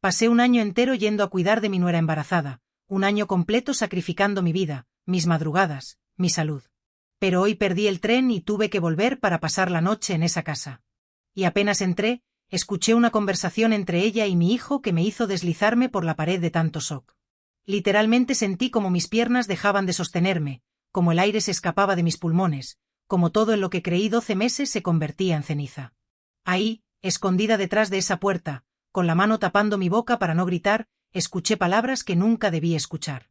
Pasé un año entero yendo a cuidar de mi nuera embarazada, un año completo sacrificando mi vida, mis madrugadas, mi salud. Pero hoy perdí el tren y tuve que volver para pasar la noche en esa casa. Y apenas entré, escuché una conversación entre ella y mi hijo que me hizo deslizarme por la pared de tanto shock. Literalmente sentí como mis piernas dejaban de sostenerme, como el aire se escapaba de mis pulmones, como todo en lo que creí 12 meses se convertía en ceniza. Ahí, escondida detrás de esa puerta, con la mano tapando mi boca para no gritar, escuché palabras que nunca debí escuchar.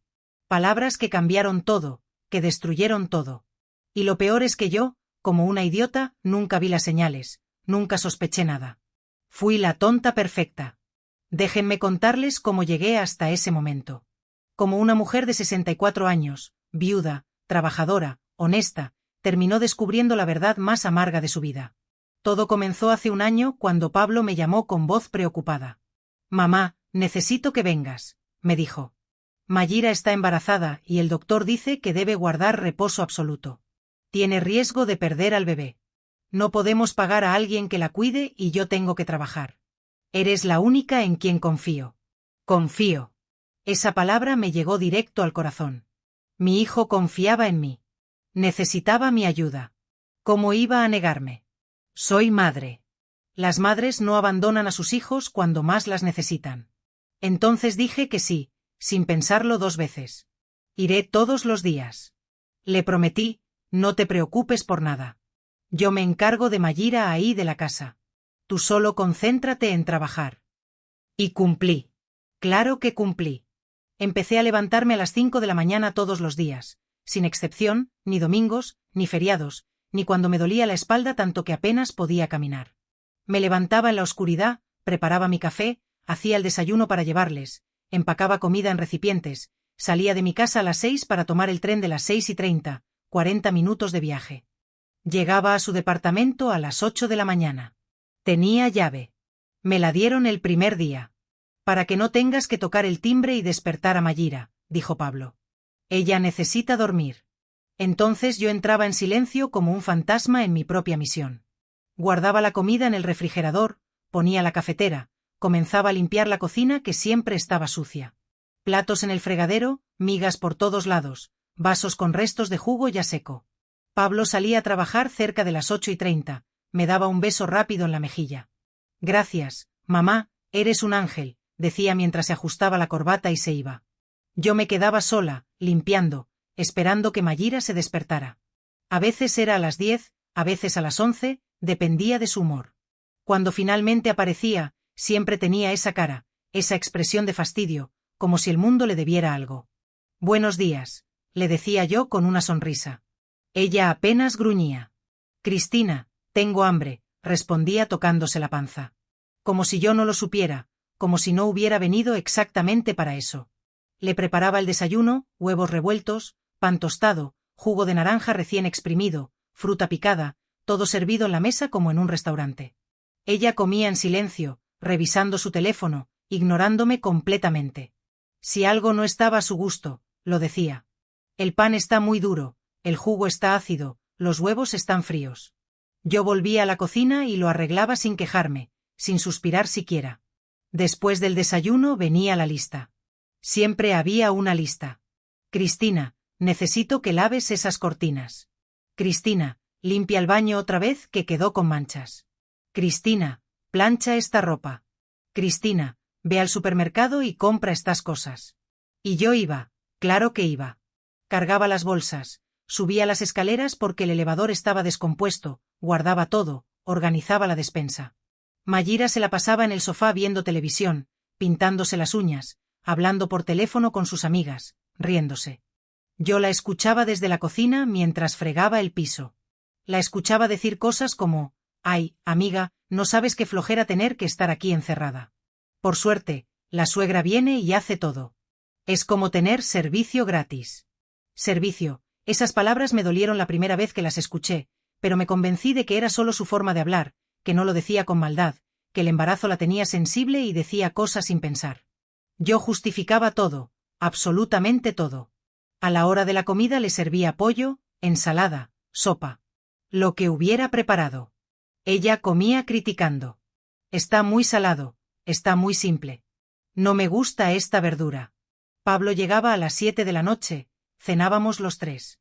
Palabras que cambiaron todo, que destruyeron todo. Y lo peor es que yo, como una idiota, nunca vi las señales, nunca sospeché nada. Fui la tonta perfecta. Déjenme contarles cómo llegué hasta ese momento. Como una mujer de 64 años, viuda, trabajadora, honesta, terminó descubriendo la verdad más amarga de su vida. Todo comenzó hace un año cuando Pablo me llamó con voz preocupada. «Mamá, necesito que vengas», me dijo. «Mayira está embarazada y el doctor dice que debe guardar reposo absoluto. Tiene riesgo de perder al bebé. No podemos pagar a alguien que la cuide y yo tengo que trabajar. Eres la única en quien confío». Confío. Esa palabra me llegó directo al corazón. Mi hijo confiaba en mí. Necesitaba mi ayuda. ¿Cómo iba a negarme? Soy madre. Las madres no abandonan a sus hijos cuando más las necesitan. Entonces dije que sí, sin pensarlo 2 veces. Iré todos los días. Le prometí, no te preocupes por nada. Yo me encargo de Mayira ahí de la casa. Tú solo concéntrate en trabajar. Y cumplí. Claro que cumplí. Empecé a levantarme a las 5 de la mañana todos los días, sin excepción, ni domingos, ni feriados, ni cuando me dolía la espalda tanto que apenas podía caminar. Me levantaba en la oscuridad, preparaba mi café, hacía el desayuno para llevarles, empacaba comida en recipientes, salía de mi casa a las 6 para tomar el tren de las 6:30, 40 minutos de viaje. Llegaba a su departamento a las 8 de la mañana. Tenía llave. Me la dieron el primer día. «Para que no tengas que tocar el timbre y despertar a Mayira», dijo Pablo. «Ella necesita dormir». Entonces yo entraba en silencio como un fantasma en mi propia misión. Guardaba la comida en el refrigerador, ponía la cafetera, comenzaba a limpiar la cocina que siempre estaba sucia. Platos en el fregadero, migas por todos lados, vasos con restos de jugo ya seco. Pablo salía a trabajar cerca de las 8:30, me daba un beso rápido en la mejilla. «Gracias, mamá, eres un ángel», decía mientras se ajustaba la corbata y se iba. Yo me quedaba sola, limpiando, esperando que Mayira se despertara. A veces era a las 10, a veces a las 11, dependía de su humor. Cuando finalmente aparecía, siempre tenía esa cara, esa expresión de fastidio, como si el mundo le debiera algo. «Buenos días», le decía yo con una sonrisa. Ella apenas gruñía. «Cristina, tengo hambre», respondía tocándose la panza. Como si yo no lo supiera, como si no hubiera venido exactamente para eso. Le preparaba el desayuno, huevos revueltos, pan tostado, jugo de naranja recién exprimido, fruta picada, todo servido en la mesa como en un restaurante. Ella comía en silencio, revisando su teléfono, ignorándome completamente. Si algo no estaba a su gusto, lo decía. «El pan está muy duro, el jugo está ácido, los huevos están fríos». Yo volvía a la cocina y lo arreglaba sin quejarme, sin suspirar siquiera. Después del desayuno venía la lista. Siempre había una lista. «Cristina, necesito que laves esas cortinas». «Cristina, limpia el baño otra vez que quedó con manchas». «Cristina, plancha esta ropa». «Cristina, ve al supermercado y compra estas cosas». Y yo iba, claro que iba. Cargaba las bolsas, subía las escaleras porque el elevador estaba descompuesto, guardaba todo, organizaba la despensa. Mayira se la pasaba en el sofá viendo televisión, pintándose las uñas, hablando por teléfono con sus amigas, riéndose. Yo la escuchaba desde la cocina mientras fregaba el piso. La escuchaba decir cosas como: «Ay, amiga, no sabes qué flojera tener que estar aquí encerrada. Por suerte, la suegra viene y hace todo. Es como tener servicio gratis». Servicio, esas palabras me dolieron la primera vez que las escuché, pero me convencí de que era solo su forma de hablar, que no lo decía con maldad, que el embarazo la tenía sensible y decía cosas sin pensar. Yo justificaba todo, absolutamente todo. A la hora de la comida le servía pollo, ensalada, sopa. Lo que hubiera preparado. Ella comía criticando. «Está muy salado, está muy simple». No me gusta esta verdura. Pablo llegaba a las 7 de la noche, cenábamos los tres.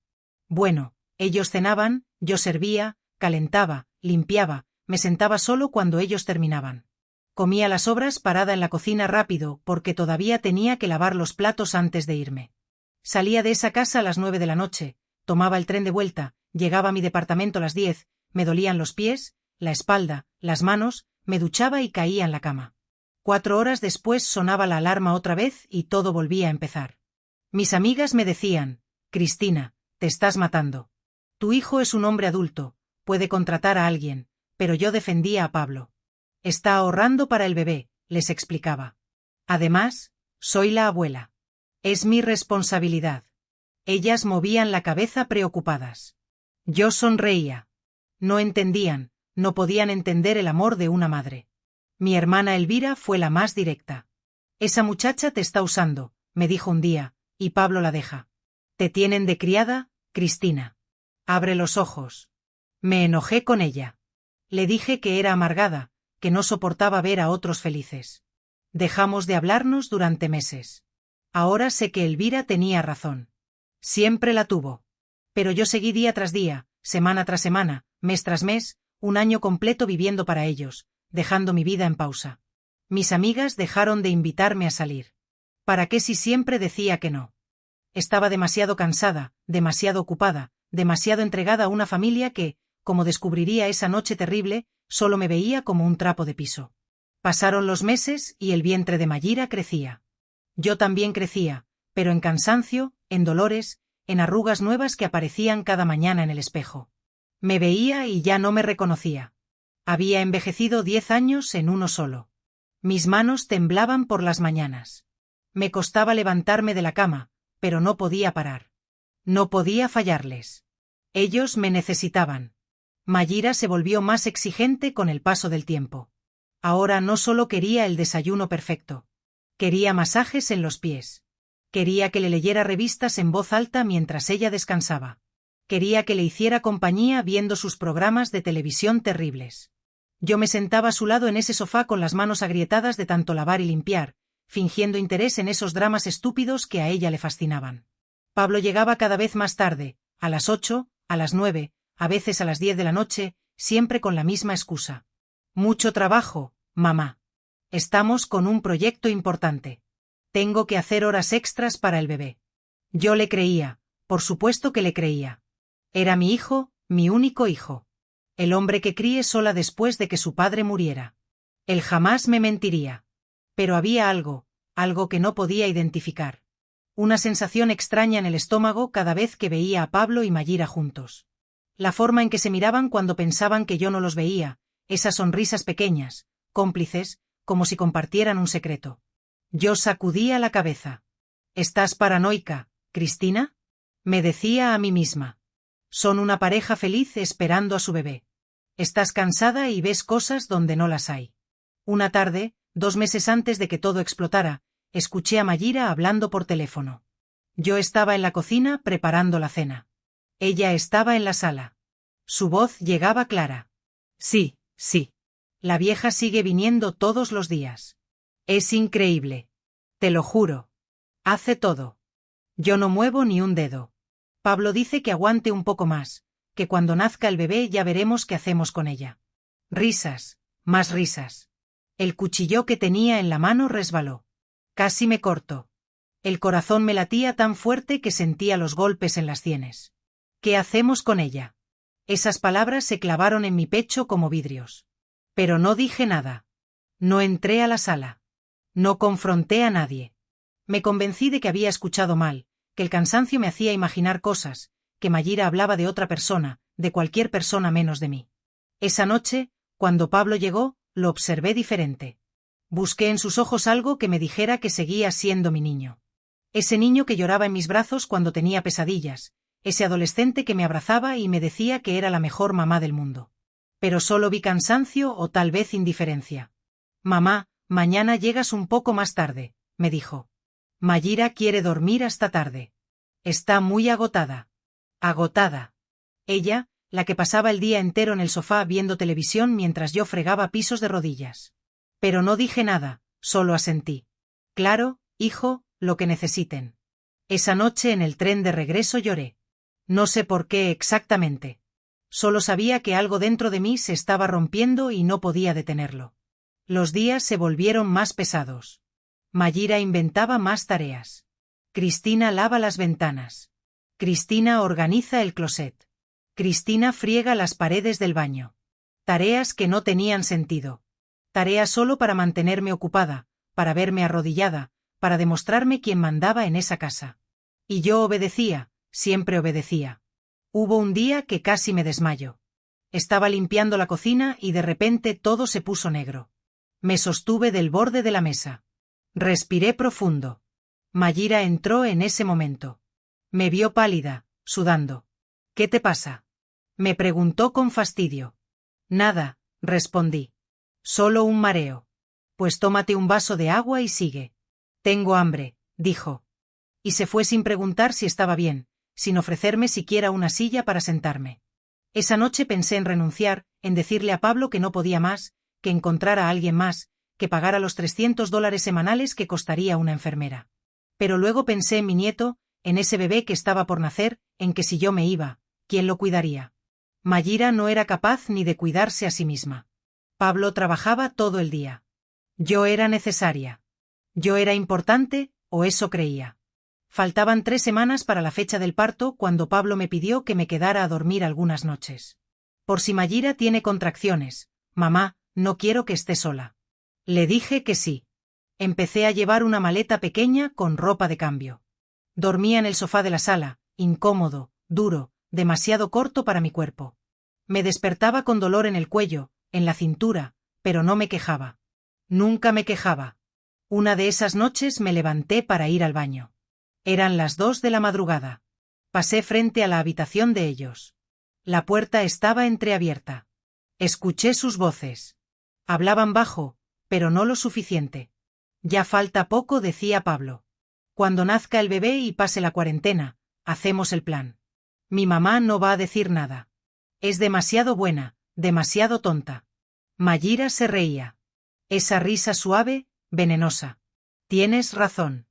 Bueno, ellos cenaban, yo servía, calentaba, limpiaba, me sentaba solo cuando ellos terminaban. Comía las sobras parada en la cocina rápido porque todavía tenía que lavar los platos antes de irme. Salía de esa casa a las 9 de la noche, tomaba el tren de vuelta, llegaba a mi departamento a las 10, me dolían los pies, la espalda, las manos, me duchaba y caía en la cama. 4 horas después sonaba la alarma otra vez y todo volvía a empezar. Mis amigas me decían, Cristina, te estás matando. Tu hijo es un hombre adulto, puede contratar a alguien, pero yo defendía a Pablo. Está ahorrando para el bebé, les explicaba. Además, soy la abuela. Es mi responsabilidad. Ellas movían la cabeza preocupadas. Yo sonreía. No entendían, no podían entender el amor de una madre. Mi hermana Elvira fue la más directa. Esa muchacha te está usando, me dijo un día, y Pablo la deja. Te tienen de criada, Cristina. Abre los ojos. Me enojé con ella. Le dije que era amargada, que no soportaba ver a otros felices. Dejamos de hablarnos durante meses. Ahora sé que Elvira tenía razón. Siempre la tuvo. Pero yo seguí día tras día, semana tras semana, mes tras mes, un año completo viviendo para ellos, dejando mi vida en pausa. Mis amigas dejaron de invitarme a salir. ¿Para qué si siempre decía que no? Estaba demasiado cansada, demasiado ocupada, demasiado entregada a una familia que, como descubriría esa noche terrible, solo me veía como un trapo de piso. Pasaron los meses y el vientre de Mayira crecía. Yo también crecía, pero en cansancio, en dolores, en arrugas nuevas que aparecían cada mañana en el espejo. Me veía y ya no me reconocía. Había envejecido 10 años en uno solo. Mis manos temblaban por las mañanas. Me costaba levantarme de la cama, pero no podía parar. No podía fallarles. Ellos me necesitaban. Mayira se volvió más exigente con el paso del tiempo. Ahora no solo quería el desayuno perfecto. Quería masajes en los pies. Quería que le leyera revistas en voz alta mientras ella descansaba. Quería que le hiciera compañía viendo sus programas de televisión terribles. Yo me sentaba a su lado en ese sofá con las manos agrietadas de tanto lavar y limpiar, fingiendo interés en esos dramas estúpidos que a ella le fascinaban. Pablo llegaba cada vez más tarde, a las 8, a las 9, a veces a las 10 de la noche, siempre con la misma excusa. Mucho trabajo, mamá. Estamos con un proyecto importante. Tengo que hacer horas extras para el bebé. Yo le creía, por supuesto que le creía. Era mi hijo, mi único hijo. El hombre que crié sola después de que su padre muriera. Él jamás me mentiría. Pero había algo que no podía identificar. Una sensación extraña en el estómago cada vez que veía a Pablo y Mayira juntos. La forma en que se miraban cuando pensaban que yo no los veía, esas sonrisas pequeñas, cómplices, como si compartieran un secreto. Yo sacudía la cabeza. ¿Estás paranoica, Cristina? Me decía a mí misma. Son una pareja feliz esperando a su bebé. Estás cansada y ves cosas donde no las hay. Una tarde, 2 meses antes de que todo explotara, escuché a Mayira hablando por teléfono. Yo estaba en la cocina preparando la cena. Ella estaba en la sala. Su voz llegaba clara. Sí, sí. La vieja sigue viniendo todos los días. Es increíble. Te lo juro. Hace todo. Yo no muevo ni un dedo. Pablo dice que aguante un poco más, que cuando nazca el bebé ya veremos qué hacemos con ella. Risas, más risas. El cuchillo que tenía en la mano resbaló. Casi me corto. El corazón me latía tan fuerte que sentía los golpes en las sienes. ¿Qué hacemos con ella? Esas palabras se clavaron en mi pecho como vidrios. Pero no dije nada. No entré a la sala. No confronté a nadie. Me convencí de que había escuchado mal, que el cansancio me hacía imaginar cosas, que Mayira hablaba de otra persona, de cualquier persona menos de mí. Esa noche, cuando Pablo llegó, lo observé diferente. Busqué en sus ojos algo que me dijera que seguía siendo mi niño. Ese niño que lloraba en mis brazos cuando tenía pesadillas, ese adolescente que me abrazaba y me decía que era la mejor mamá del mundo. Pero solo vi cansancio o tal vez indiferencia. Mamá, mañana llegas un poco más tarde, me dijo. Mayira quiere dormir hasta tarde. Está muy agotada. Agotada. Ella, la que pasaba el día entero en el sofá viendo televisión mientras yo fregaba pisos de rodillas. Pero no dije nada, solo asentí. Claro, hijo, lo que necesiten. Esa noche en el tren de regreso lloré. No sé por qué exactamente. Solo sabía que algo dentro de mí se estaba rompiendo y no podía detenerlo. Los días se volvieron más pesados. Mayra inventaba más tareas. Cristina lava las ventanas. Cristina organiza el closet. Cristina friega las paredes del baño. Tareas que no tenían sentido. Tareas solo para mantenerme ocupada, para verme arrodillada, para demostrarme quién mandaba en esa casa. Y yo obedecía, siempre obedecía. Hubo un día que casi me desmayo. Estaba limpiando la cocina y de repente todo se puso negro. Me sostuve del borde de la mesa. Respiré profundo. Mayra entró en ese momento. Me vio pálida, sudando. ¿Qué te pasa? Me preguntó con fastidio. Nada, respondí. Solo un mareo. Pues tómate un vaso de agua y sigue. Tengo hambre, dijo. Y se fue sin preguntar si estaba bien, sin ofrecerme siquiera una silla para sentarme. Esa noche pensé en renunciar, en decirle a Pablo que no podía más, que encontrara a alguien más, que pagara los $300 semanales que costaría una enfermera. Pero luego pensé en mi nieto, en ese bebé que estaba por nacer, en que si yo me iba, ¿quién lo cuidaría? Mayra no era capaz ni de cuidarse a sí misma. Pablo trabajaba todo el día. Yo era necesaria. Yo era importante, o eso creía. Faltaban 3 semanas para la fecha del parto cuando Pablo me pidió que me quedara a dormir algunas noches. Por si Mayra tiene contracciones, mamá, no quiero que esté sola. Le dije que sí. Empecé a llevar una maleta pequeña con ropa de cambio. Dormía en el sofá de la sala, incómodo, duro, demasiado corto para mi cuerpo. Me despertaba con dolor en el cuello, en la cintura, pero no me quejaba. Nunca me quejaba. Una de esas noches me levanté para ir al baño. Eran las 2 de la madrugada. Pasé frente a la habitación de ellos. La puerta estaba entreabierta. Escuché sus voces. Hablaban bajo, pero no lo suficiente. Ya falta poco, decía Pablo. Cuando nazca el bebé y pase la cuarentena, hacemos el plan. Mi mamá no va a decir nada. Es demasiado buena, demasiado tonta. Mayra se reía. Esa risa suave, venenosa. Tienes razón.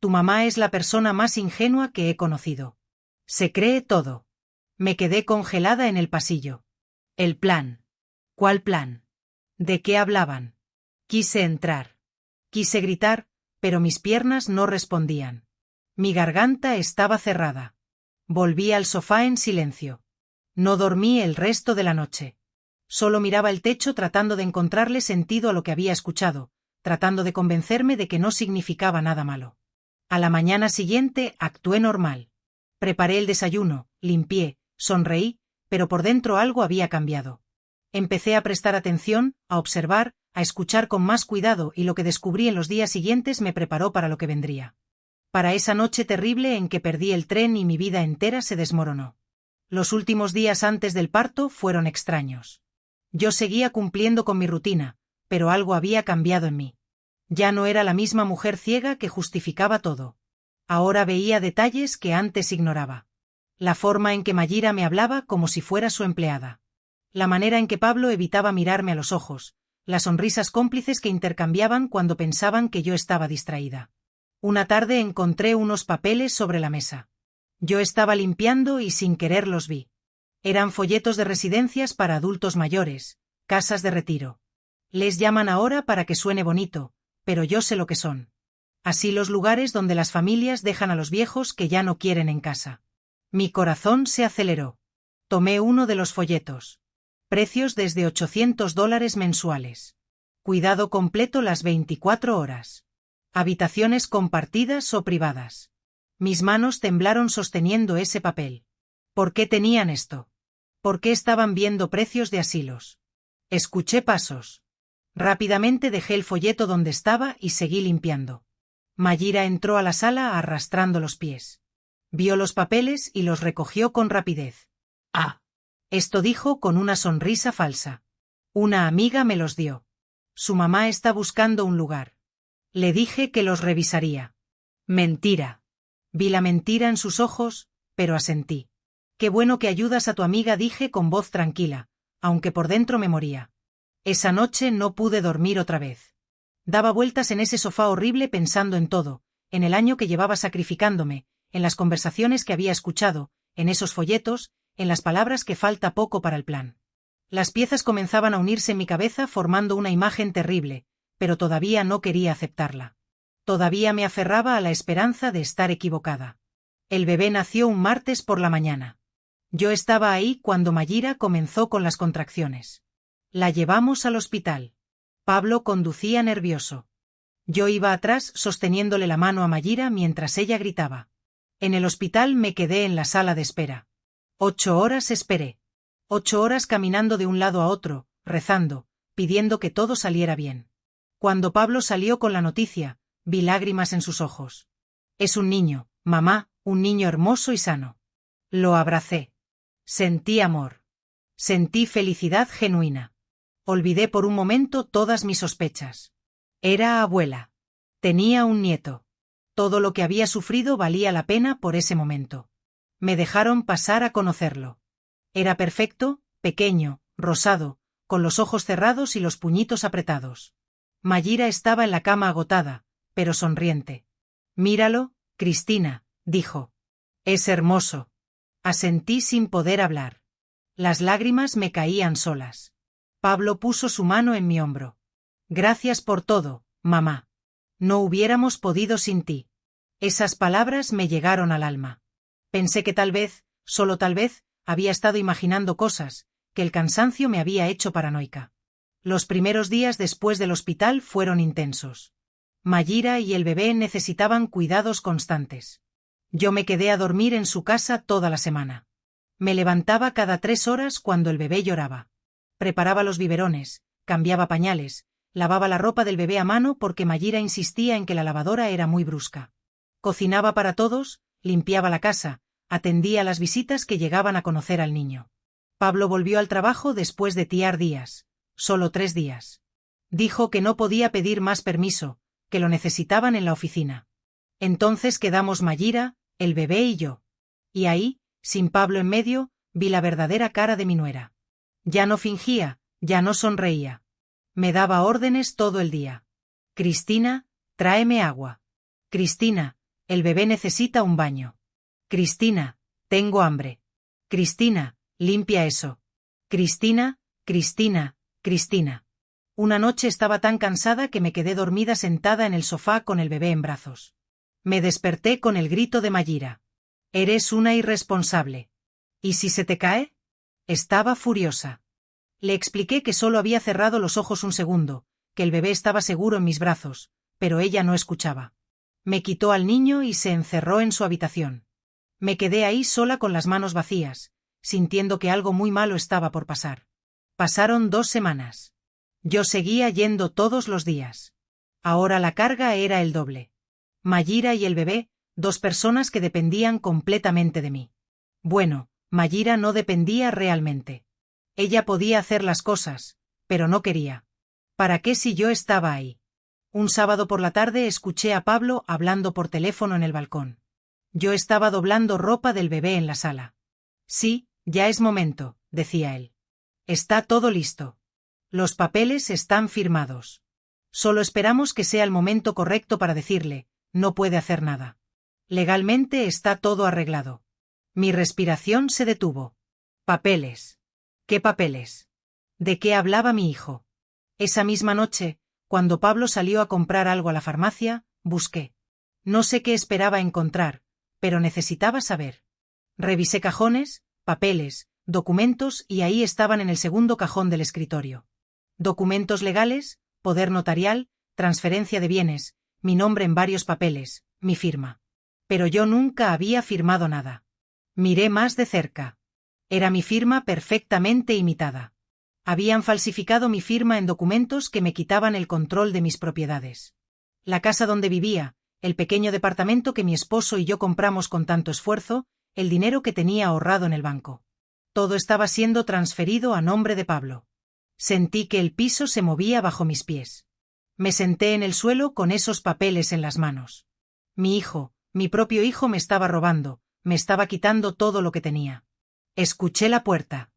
Tu mamá es la persona más ingenua que he conocido. Se cree todo. Me quedé congelada en el pasillo. El plan. ¿Cuál plan? ¿De qué hablaban? Quise entrar. Quise gritar, pero mis piernas no respondían. Mi garganta estaba cerrada. Volví al sofá en silencio. No dormí el resto de la noche. Solo miraba el techo tratando de encontrarle sentido a lo que había escuchado, tratando de convencerme de que no significaba nada malo. A la mañana siguiente actué normal. Preparé el desayuno, limpié, sonreí, pero por dentro algo había cambiado. Empecé a prestar atención, a observar, a escuchar con más cuidado y lo que descubrí en los días siguientes me preparó para lo que vendría. Para esa noche terrible en que perdí el tren y mi vida entera se desmoronó. Los últimos días antes del parto fueron extraños. Yo seguía cumpliendo con mi rutina, pero algo había cambiado en mí. Ya no era la misma mujer ciega que justificaba todo. Ahora veía detalles que antes ignoraba. La forma en que Mayra me hablaba como si fuera su empleada. La manera en que Pablo evitaba mirarme a los ojos, las sonrisas cómplices que intercambiaban cuando pensaban que yo estaba distraída. Una tarde encontré unos papeles sobre la mesa. Yo estaba limpiando y sin querer los vi. Eran folletos de residencias para adultos mayores, casas de retiro. Les llaman ahora para que suene bonito, pero yo sé lo que son. Así los lugares donde las familias dejan a los viejos que ya no quieren en casa. Mi corazón se aceleró. Tomé uno de los folletos. Precios desde $800 mensuales. Cuidado completo las 24 horas. Habitaciones compartidas o privadas. Mis manos temblaron sosteniendo ese papel. ¿Por qué tenían esto? ¿Por qué estaban viendo precios de asilos? Escuché pasos. Rápidamente dejé el folleto donde estaba y seguí limpiando. Mayra entró a la sala arrastrando los pies. Vio los papeles y los recogió con rapidez. «Ah». Esto dijo con una sonrisa falsa. Una amiga me los dio. Su mamá está buscando un lugar. Le dije que los revisaría. Mentira. Vi la mentira en sus ojos, pero asentí. Qué bueno que ayudas a tu amiga, dije con voz tranquila, aunque por dentro me moría. Esa noche no pude dormir otra vez. Daba vueltas en ese sofá horrible pensando en todo, en el año que llevaba sacrificándome, en las conversaciones que había escuchado, en esos folletos, en las palabras que falta poco para el plan. Las piezas comenzaban a unirse en mi cabeza formando una imagen terrible, pero todavía no quería aceptarla. Todavía me aferraba a la esperanza de estar equivocada. El bebé nació un martes por la mañana. Yo estaba ahí cuando Mayira comenzó con las contracciones. La llevamos al hospital. Pablo conducía nervioso. Yo iba atrás sosteniéndole la mano a Mayira mientras ella gritaba. En el hospital me quedé en la sala de espera. 8 horas esperé. 8 horas caminando de un lado a otro, rezando, pidiendo que todo saliera bien. Cuando Pablo salió con la noticia, vi lágrimas en sus ojos. Es un niño, mamá, un niño hermoso y sano. Lo abracé. Sentí amor. Sentí felicidad genuina. Olvidé por un momento todas mis sospechas. Era abuela. Tenía un nieto. Todo lo que había sufrido valía la pena por ese momento. Me dejaron pasar a conocerlo. Era perfecto, pequeño, rosado, con los ojos cerrados y los puñitos apretados. Mayira estaba en la cama agotada, pero sonriente. Míralo, Cristina, dijo. Es hermoso. Asentí sin poder hablar. Las lágrimas me caían solas. Pablo puso su mano en mi hombro. Gracias por todo, mamá. No hubiéramos podido sin ti. Esas palabras me llegaron al alma. Pensé que tal vez, solo tal vez, había estado imaginando cosas, que el cansancio me había hecho paranoica. Los primeros días después del hospital fueron intensos. Mayira y el bebé necesitaban cuidados constantes. Yo me quedé a dormir en su casa toda la semana. Me levantaba cada 3 horas cuando el bebé lloraba. Preparaba los biberones, cambiaba pañales, lavaba la ropa del bebé a mano porque Mayira insistía en que la lavadora era muy brusca. Cocinaba para todos, limpiaba la casa, atendía a las visitas que llegaban a conocer al niño. Pablo volvió al trabajo después de tiar días, solo 3 días. Dijo que no podía pedir más permiso, que lo necesitaban en la oficina. Entonces quedamos Mayira, el bebé y yo. Y ahí, sin Pablo en medio, vi la verdadera cara de mi nuera. Ya no fingía, ya no sonreía. Me daba órdenes todo el día. Cristina, tráeme agua. Cristina, el bebé necesita un baño. Cristina, tengo hambre. Cristina, limpia eso. Cristina, Cristina, Cristina. Una noche estaba tan cansada que me quedé dormida sentada en el sofá con el bebé en brazos. Me desperté con el grito de Mayira. Eres una irresponsable. ¿Y si se te cae? Estaba furiosa. Le expliqué que solo había cerrado los ojos un segundo, que el bebé estaba seguro en mis brazos, pero ella no escuchaba. Me quitó al niño y se encerró en su habitación. Me quedé ahí sola con las manos vacías, sintiendo que algo muy malo estaba por pasar. Pasaron 2 semanas. Yo seguía yendo todos los días. Ahora la carga era el doble. Mayira y el bebé, 2 personas que dependían completamente de mí. Bueno, Mayira no dependía realmente. Ella podía hacer las cosas, pero no quería. ¿Para qué si yo estaba ahí? Un sábado por la tarde escuché a Pablo hablando por teléfono en el balcón. Yo estaba doblando ropa del bebé en la sala. Sí, ya es momento, decía él. Está todo listo. Los papeles están firmados. Solo esperamos que sea el momento correcto para decirle, no puede hacer nada. Legalmente está todo arreglado. Mi respiración se detuvo. Papeles. ¿Qué papeles? ¿De qué hablaba mi hijo? Esa misma noche, cuando Pablo salió a comprar algo a la farmacia, busqué. No sé qué esperaba encontrar, pero necesitaba saber. Revisé cajones, papeles, documentos y ahí estaban en el segundo cajón del escritorio. Documentos legales, poder notarial, transferencia de bienes, mi nombre en varios papeles, mi firma. Pero yo nunca había firmado nada. Miré más de cerca. Era mi firma perfectamente imitada. Habían falsificado mi firma en documentos que me quitaban el control de mis propiedades. La casa donde vivía, el pequeño departamento que mi esposo y yo compramos con tanto esfuerzo, el dinero que tenía ahorrado en el banco. Todo estaba siendo transferido a nombre de Pablo. Sentí que el piso se movía bajo mis pies. Me senté en el suelo con esos papeles en las manos. Mi hijo, mi propio hijo me estaba robando, me estaba quitando todo lo que tenía. Escuché la puerta.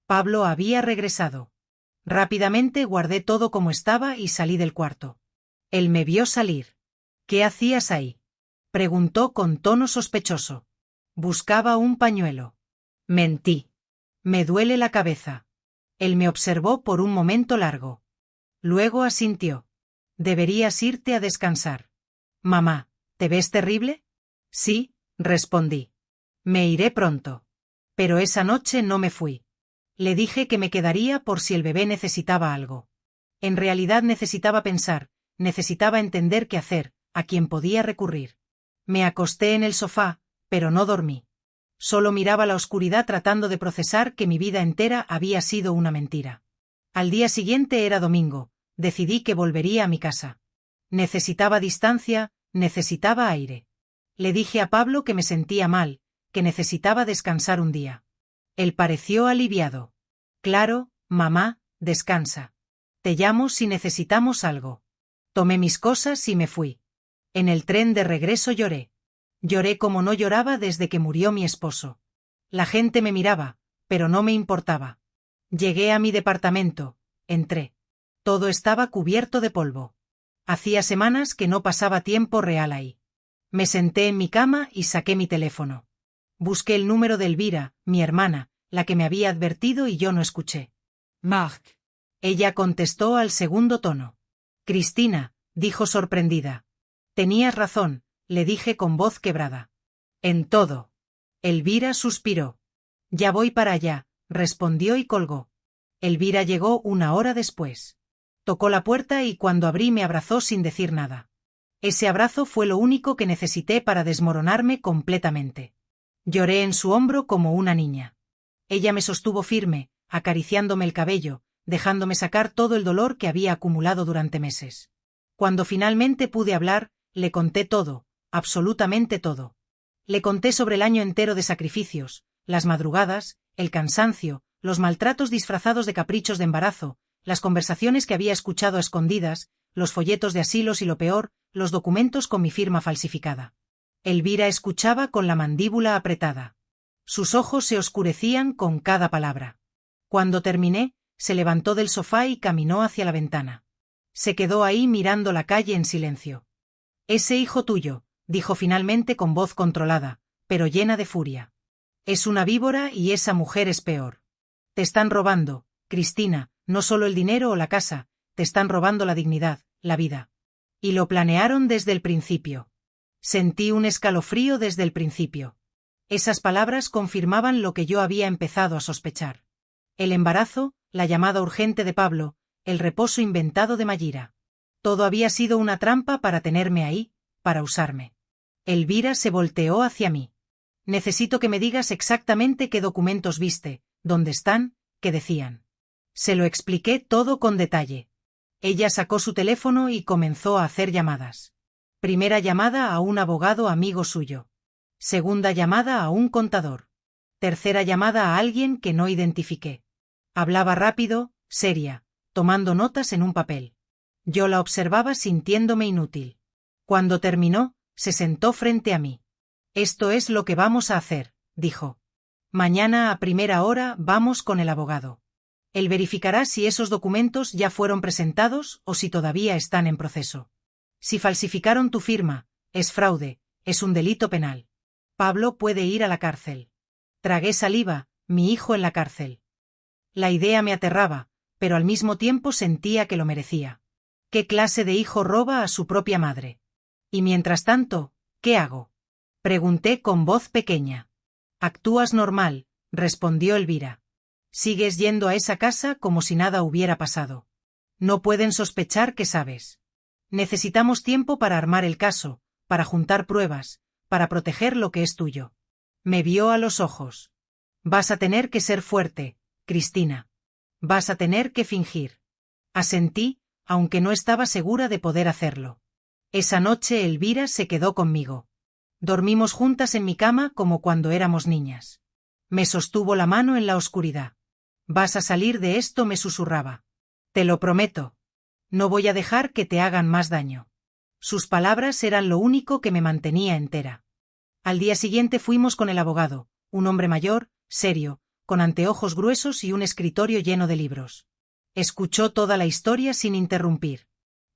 Pablo había regresado. Rápidamente guardé todo como estaba y salí del cuarto. Él me vio salir. ¿Qué hacías ahí? Preguntó con tono sospechoso. Buscaba un pañuelo. Mentí. Me duele la cabeza. Él me observó por un momento largo. Luego asintió. Deberías irte a descansar. Mamá, ¿te ves terrible? Sí, respondí. Me iré pronto. Pero esa noche no me fui. Le dije que me quedaría por si el bebé necesitaba algo. En realidad necesitaba pensar, necesitaba entender qué hacer, a quién podía recurrir. Me acosté en el sofá, pero no dormí. Solo miraba la oscuridad tratando de procesar que mi vida entera había sido una mentira. Al día siguiente era domingo, decidí que volvería a mi casa. Necesitaba distancia, necesitaba aire. Le dije a Pablo que me sentía mal, que necesitaba descansar un día. Él pareció aliviado. Claro, mamá, descansa. Te llamo si necesitamos algo. Tomé mis cosas y me fui. En el tren de regreso lloré. Lloré como no lloraba desde que murió mi esposo. La gente me miraba, pero no me importaba. Llegué a mi departamento, entré. Todo estaba cubierto de polvo. Hacía semanas que no pasaba tiempo real ahí. Me senté en mi cama y saqué mi teléfono. Busqué el número de Elvira, mi hermana, la que me había advertido y yo no escuché. Marc. Ella contestó al segundo tono. Cristina, dijo sorprendida. Tenías razón, le dije con voz quebrada. En todo. Elvira suspiró. Ya voy para allá, respondió y colgó. Elvira llegó una hora después. Tocó la puerta y cuando abrí me abrazó sin decir nada. Ese abrazo fue lo único que necesité para desmoronarme completamente. Lloré en su hombro como una niña. Ella me sostuvo firme, acariciándome el cabello, dejándome sacar todo el dolor que había acumulado durante meses. Cuando finalmente pude hablar, le conté todo, absolutamente todo. Le conté sobre el año entero de sacrificios, las madrugadas, el cansancio, los maltratos disfrazados de caprichos de embarazo, las conversaciones que había escuchado a escondidas, los folletos de asilos y lo peor, los documentos con mi firma falsificada. Elvira escuchaba con la mandíbula apretada. Sus ojos se oscurecían con cada palabra. Cuando terminé, se levantó del sofá y caminó hacia la ventana. Se quedó ahí mirando la calle en silencio. Ese hijo tuyo, dijo finalmente con voz controlada, pero llena de furia. Es una víbora y esa mujer es peor. Te están robando, Cristina, no solo el dinero o la casa, te están robando la dignidad, la vida. Y lo planearon desde el principio. Sentí un escalofrío desde el principio. Esas palabras confirmaban lo que yo había empezado a sospechar. El embarazo, la llamada urgente de Pablo, el reposo inventado de Mayra. Todo había sido una trampa para tenerme ahí, para usarme. Elvira se volteó hacia mí. Necesito que me digas exactamente qué documentos viste, dónde están, qué decían. Se lo expliqué todo con detalle. Ella sacó su teléfono y comenzó a hacer llamadas. Primera llamada a un abogado amigo suyo. Segunda llamada a un contador. Tercera llamada a alguien que no identifiqué. Hablaba rápido, seria, tomando notas en un papel. Yo la observaba sintiéndome inútil. Cuando terminó, se sentó frente a mí. Esto es lo que vamos a hacer, dijo. Mañana a primera hora vamos con el abogado. Él verificará si esos documentos ya fueron presentados o si todavía están en proceso. Si falsificaron tu firma, es fraude, es un delito penal. Pablo puede ir a la cárcel. Tragué saliva, mi hijo en la cárcel. La idea me aterraba, pero al mismo tiempo sentía que lo merecía. ¿Qué clase de hijo roba a su propia madre? Y mientras tanto, ¿qué hago? Pregunté con voz pequeña. Actúas normal, respondió Elvira. Sigues yendo a esa casa como si nada hubiera pasado. No pueden sospechar que sabes. Necesitamos tiempo para armar el caso, para juntar pruebas, para proteger lo que es tuyo. Me vio a los ojos. Vas a tener que ser fuerte, Cristina. Vas a tener que fingir. Asentí, aunque no estaba segura de poder hacerlo. Esa noche Elvira se quedó conmigo. Dormimos juntas en mi cama como cuando éramos niñas. Me sostuvo la mano en la oscuridad. Vas a salir de esto, me susurraba. Te lo prometo. No voy a dejar que te hagan más daño. Sus palabras eran lo único que me mantenía entera. Al día siguiente fuimos con el abogado, un hombre mayor, serio, con anteojos gruesos y un escritorio lleno de libros. Escuchó toda la historia sin interrumpir.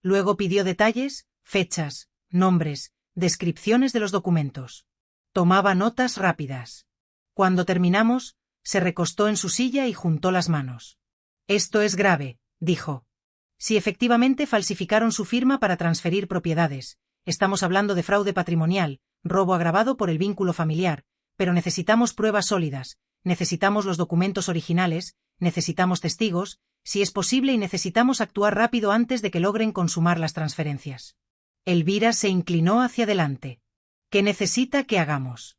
Luego pidió detalles, fechas, nombres, descripciones de los documentos. Tomaba notas rápidas. Cuando terminamos, se recostó en su silla y juntó las manos. Esto es grave, dijo. Si efectivamente falsificaron su firma para transferir propiedades, estamos hablando de fraude patrimonial, robo agravado por el vínculo familiar, pero necesitamos pruebas sólidas, necesitamos los documentos originales, necesitamos testigos, si es posible y necesitamos actuar rápido antes de que logren consumar las transferencias. Elvira se inclinó hacia adelante. ¿Qué necesita que hagamos?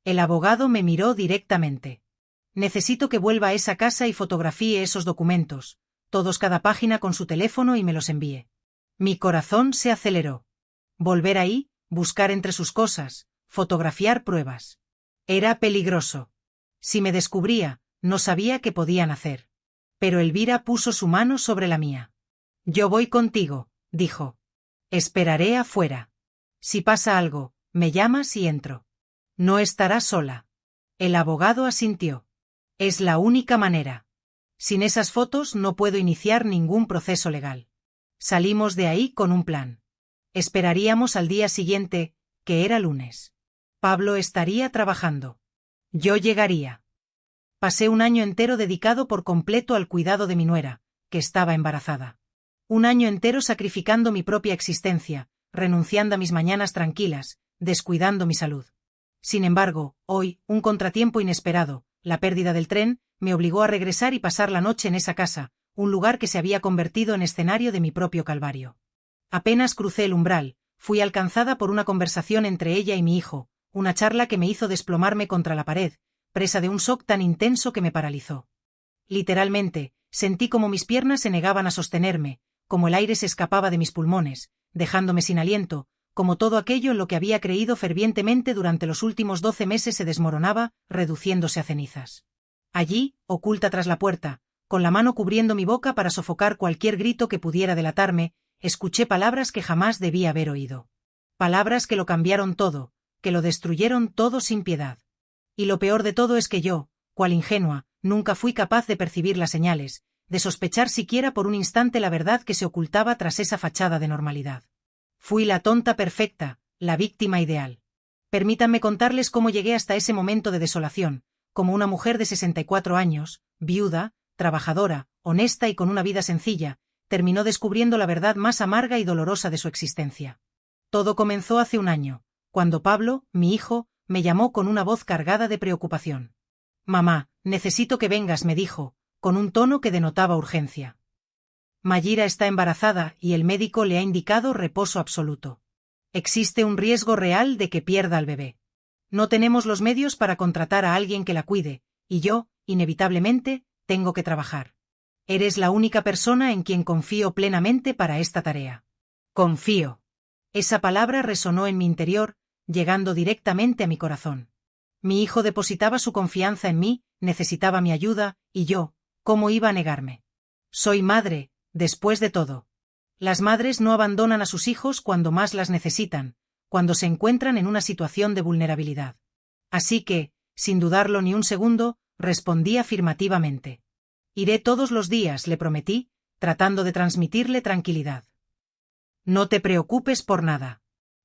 El abogado me miró directamente. Necesito que vuelva a esa casa y fotografíe esos documentos, todos cada página con su teléfono y me los envíe. Mi corazón se aceleró. Volver ahí, buscar entre sus cosas, fotografiar pruebas. Era peligroso. Si me descubría, no sabía qué podían hacer. Pero Elvira puso su mano sobre la mía. Yo voy contigo, dijo. Esperaré afuera. Si pasa algo, me llamas y entro. No estará sola. El abogado asintió. Es la única manera. Sin esas fotos no puedo iniciar ningún proceso legal. Salimos de ahí con un plan. Esperaríamos al día siguiente, que era lunes. Pablo estaría trabajando. Yo llegaría. Pasé un año entero dedicado por completo al cuidado de mi nuera, que estaba embarazada. Un año entero sacrificando mi propia existencia, renunciando a mis mañanas tranquilas, descuidando mi salud. Sin embargo, hoy, un contratiempo inesperado, la pérdida del tren, me obligó a regresar y pasar la noche en esa casa, un lugar que se había convertido en escenario de mi propio calvario. Apenas crucé el umbral, fui alcanzada por una conversación entre ella y mi hijo, una charla que me hizo desplomarme contra la pared, presa de un shock tan intenso que me paralizó. Literalmente, sentí como mis piernas se negaban a sostenerme, como el aire se escapaba de mis pulmones, dejándome sin aliento, como todo aquello en lo que había creído fervientemente durante los últimos 12 meses se desmoronaba, reduciéndose a cenizas. Allí, oculta tras la puerta, con la mano cubriendo mi boca para sofocar cualquier grito que pudiera delatarme, escuché palabras que jamás debí haber oído. Palabras que lo cambiaron todo, que lo destruyeron todo sin piedad. Y lo peor de todo es que yo, cual ingenua, nunca fui capaz de percibir las señales, de sospechar siquiera por un instante la verdad que se ocultaba tras esa fachada de normalidad. Fui la tonta perfecta, la víctima ideal. Permítanme contarles cómo llegué hasta ese momento de desolación, como una mujer de 64 años, viuda, trabajadora, honesta y con una vida sencilla, terminó descubriendo la verdad más amarga y dolorosa de su existencia. Todo comenzó hace un año, cuando Pablo, mi hijo, me llamó con una voz cargada de preocupación. «Mamá, necesito que vengas», me dijo, con un tono que denotaba urgencia. Mayira está embarazada y el médico le ha indicado reposo absoluto. Existe un riesgo real de que pierda al bebé. No tenemos los medios para contratar a alguien que la cuide, y yo, inevitablemente, tengo que trabajar. Eres la única persona en quien confío plenamente para esta tarea. Confío. Esa palabra resonó en mi interior, llegando directamente a mi corazón. Mi hijo depositaba su confianza en mí, necesitaba mi ayuda, y yo, ¿cómo iba a negarme? Soy madre, después de todo. Las madres no abandonan a sus hijos cuando más las necesitan, cuando se encuentran en una situación de vulnerabilidad. Así que, sin dudarlo ni un segundo, respondí afirmativamente. Iré todos los días, le prometí, tratando de transmitirle tranquilidad. No te preocupes por nada.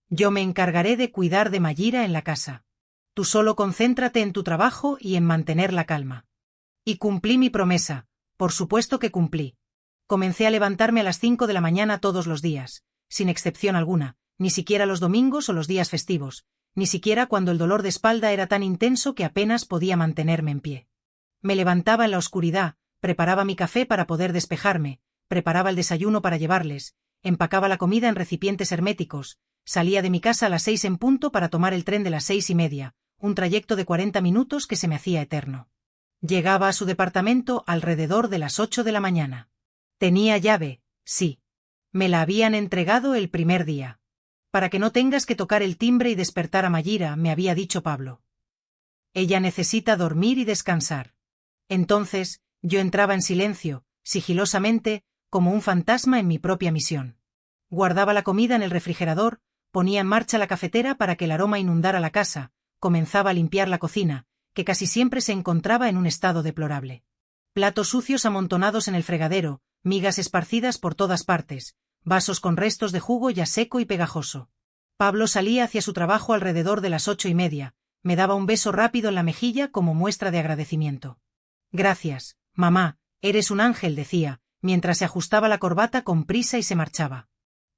Yo me encargaré de cuidar de Mayira en la casa. Tú solo concéntrate en tu trabajo y en mantener la calma. Y cumplí mi promesa, por supuesto que cumplí. Comencé a levantarme a las 5 de la mañana todos los días, sin excepción alguna, ni siquiera los domingos o los días festivos, ni siquiera cuando el dolor de espalda era tan intenso que apenas podía mantenerme en pie. Me levantaba en la oscuridad, preparaba mi café para poder despejarme, preparaba el desayuno para llevarles, empacaba la comida en recipientes herméticos, salía de mi casa a las 6 en punto para tomar el tren de las 6:30, un trayecto de 40 minutos que se me hacía eterno. Llegaba a su departamento alrededor de las 8 de la mañana. Tenía llave, sí. Me la habían entregado el primer día. Para que no tengas que tocar el timbre y despertar a Mayira, me había dicho Pablo. Ella necesita dormir y descansar. Entonces, yo entraba en silencio, sigilosamente, como un fantasma en mi propia misión. Guardaba la comida en el refrigerador, ponía en marcha la cafetera para que el aroma inundara la casa, comenzaba a limpiar la cocina, que casi siempre se encontraba en un estado deplorable. Platos sucios amontonados en el fregadero, migas esparcidas por todas partes, vasos con restos de jugo ya seco y pegajoso. Pablo salía hacia su trabajo alrededor de las 8:30, me daba un beso rápido en la mejilla como muestra de agradecimiento. Gracias, mamá, eres un ángel, decía, mientras se ajustaba la corbata con prisa y se marchaba.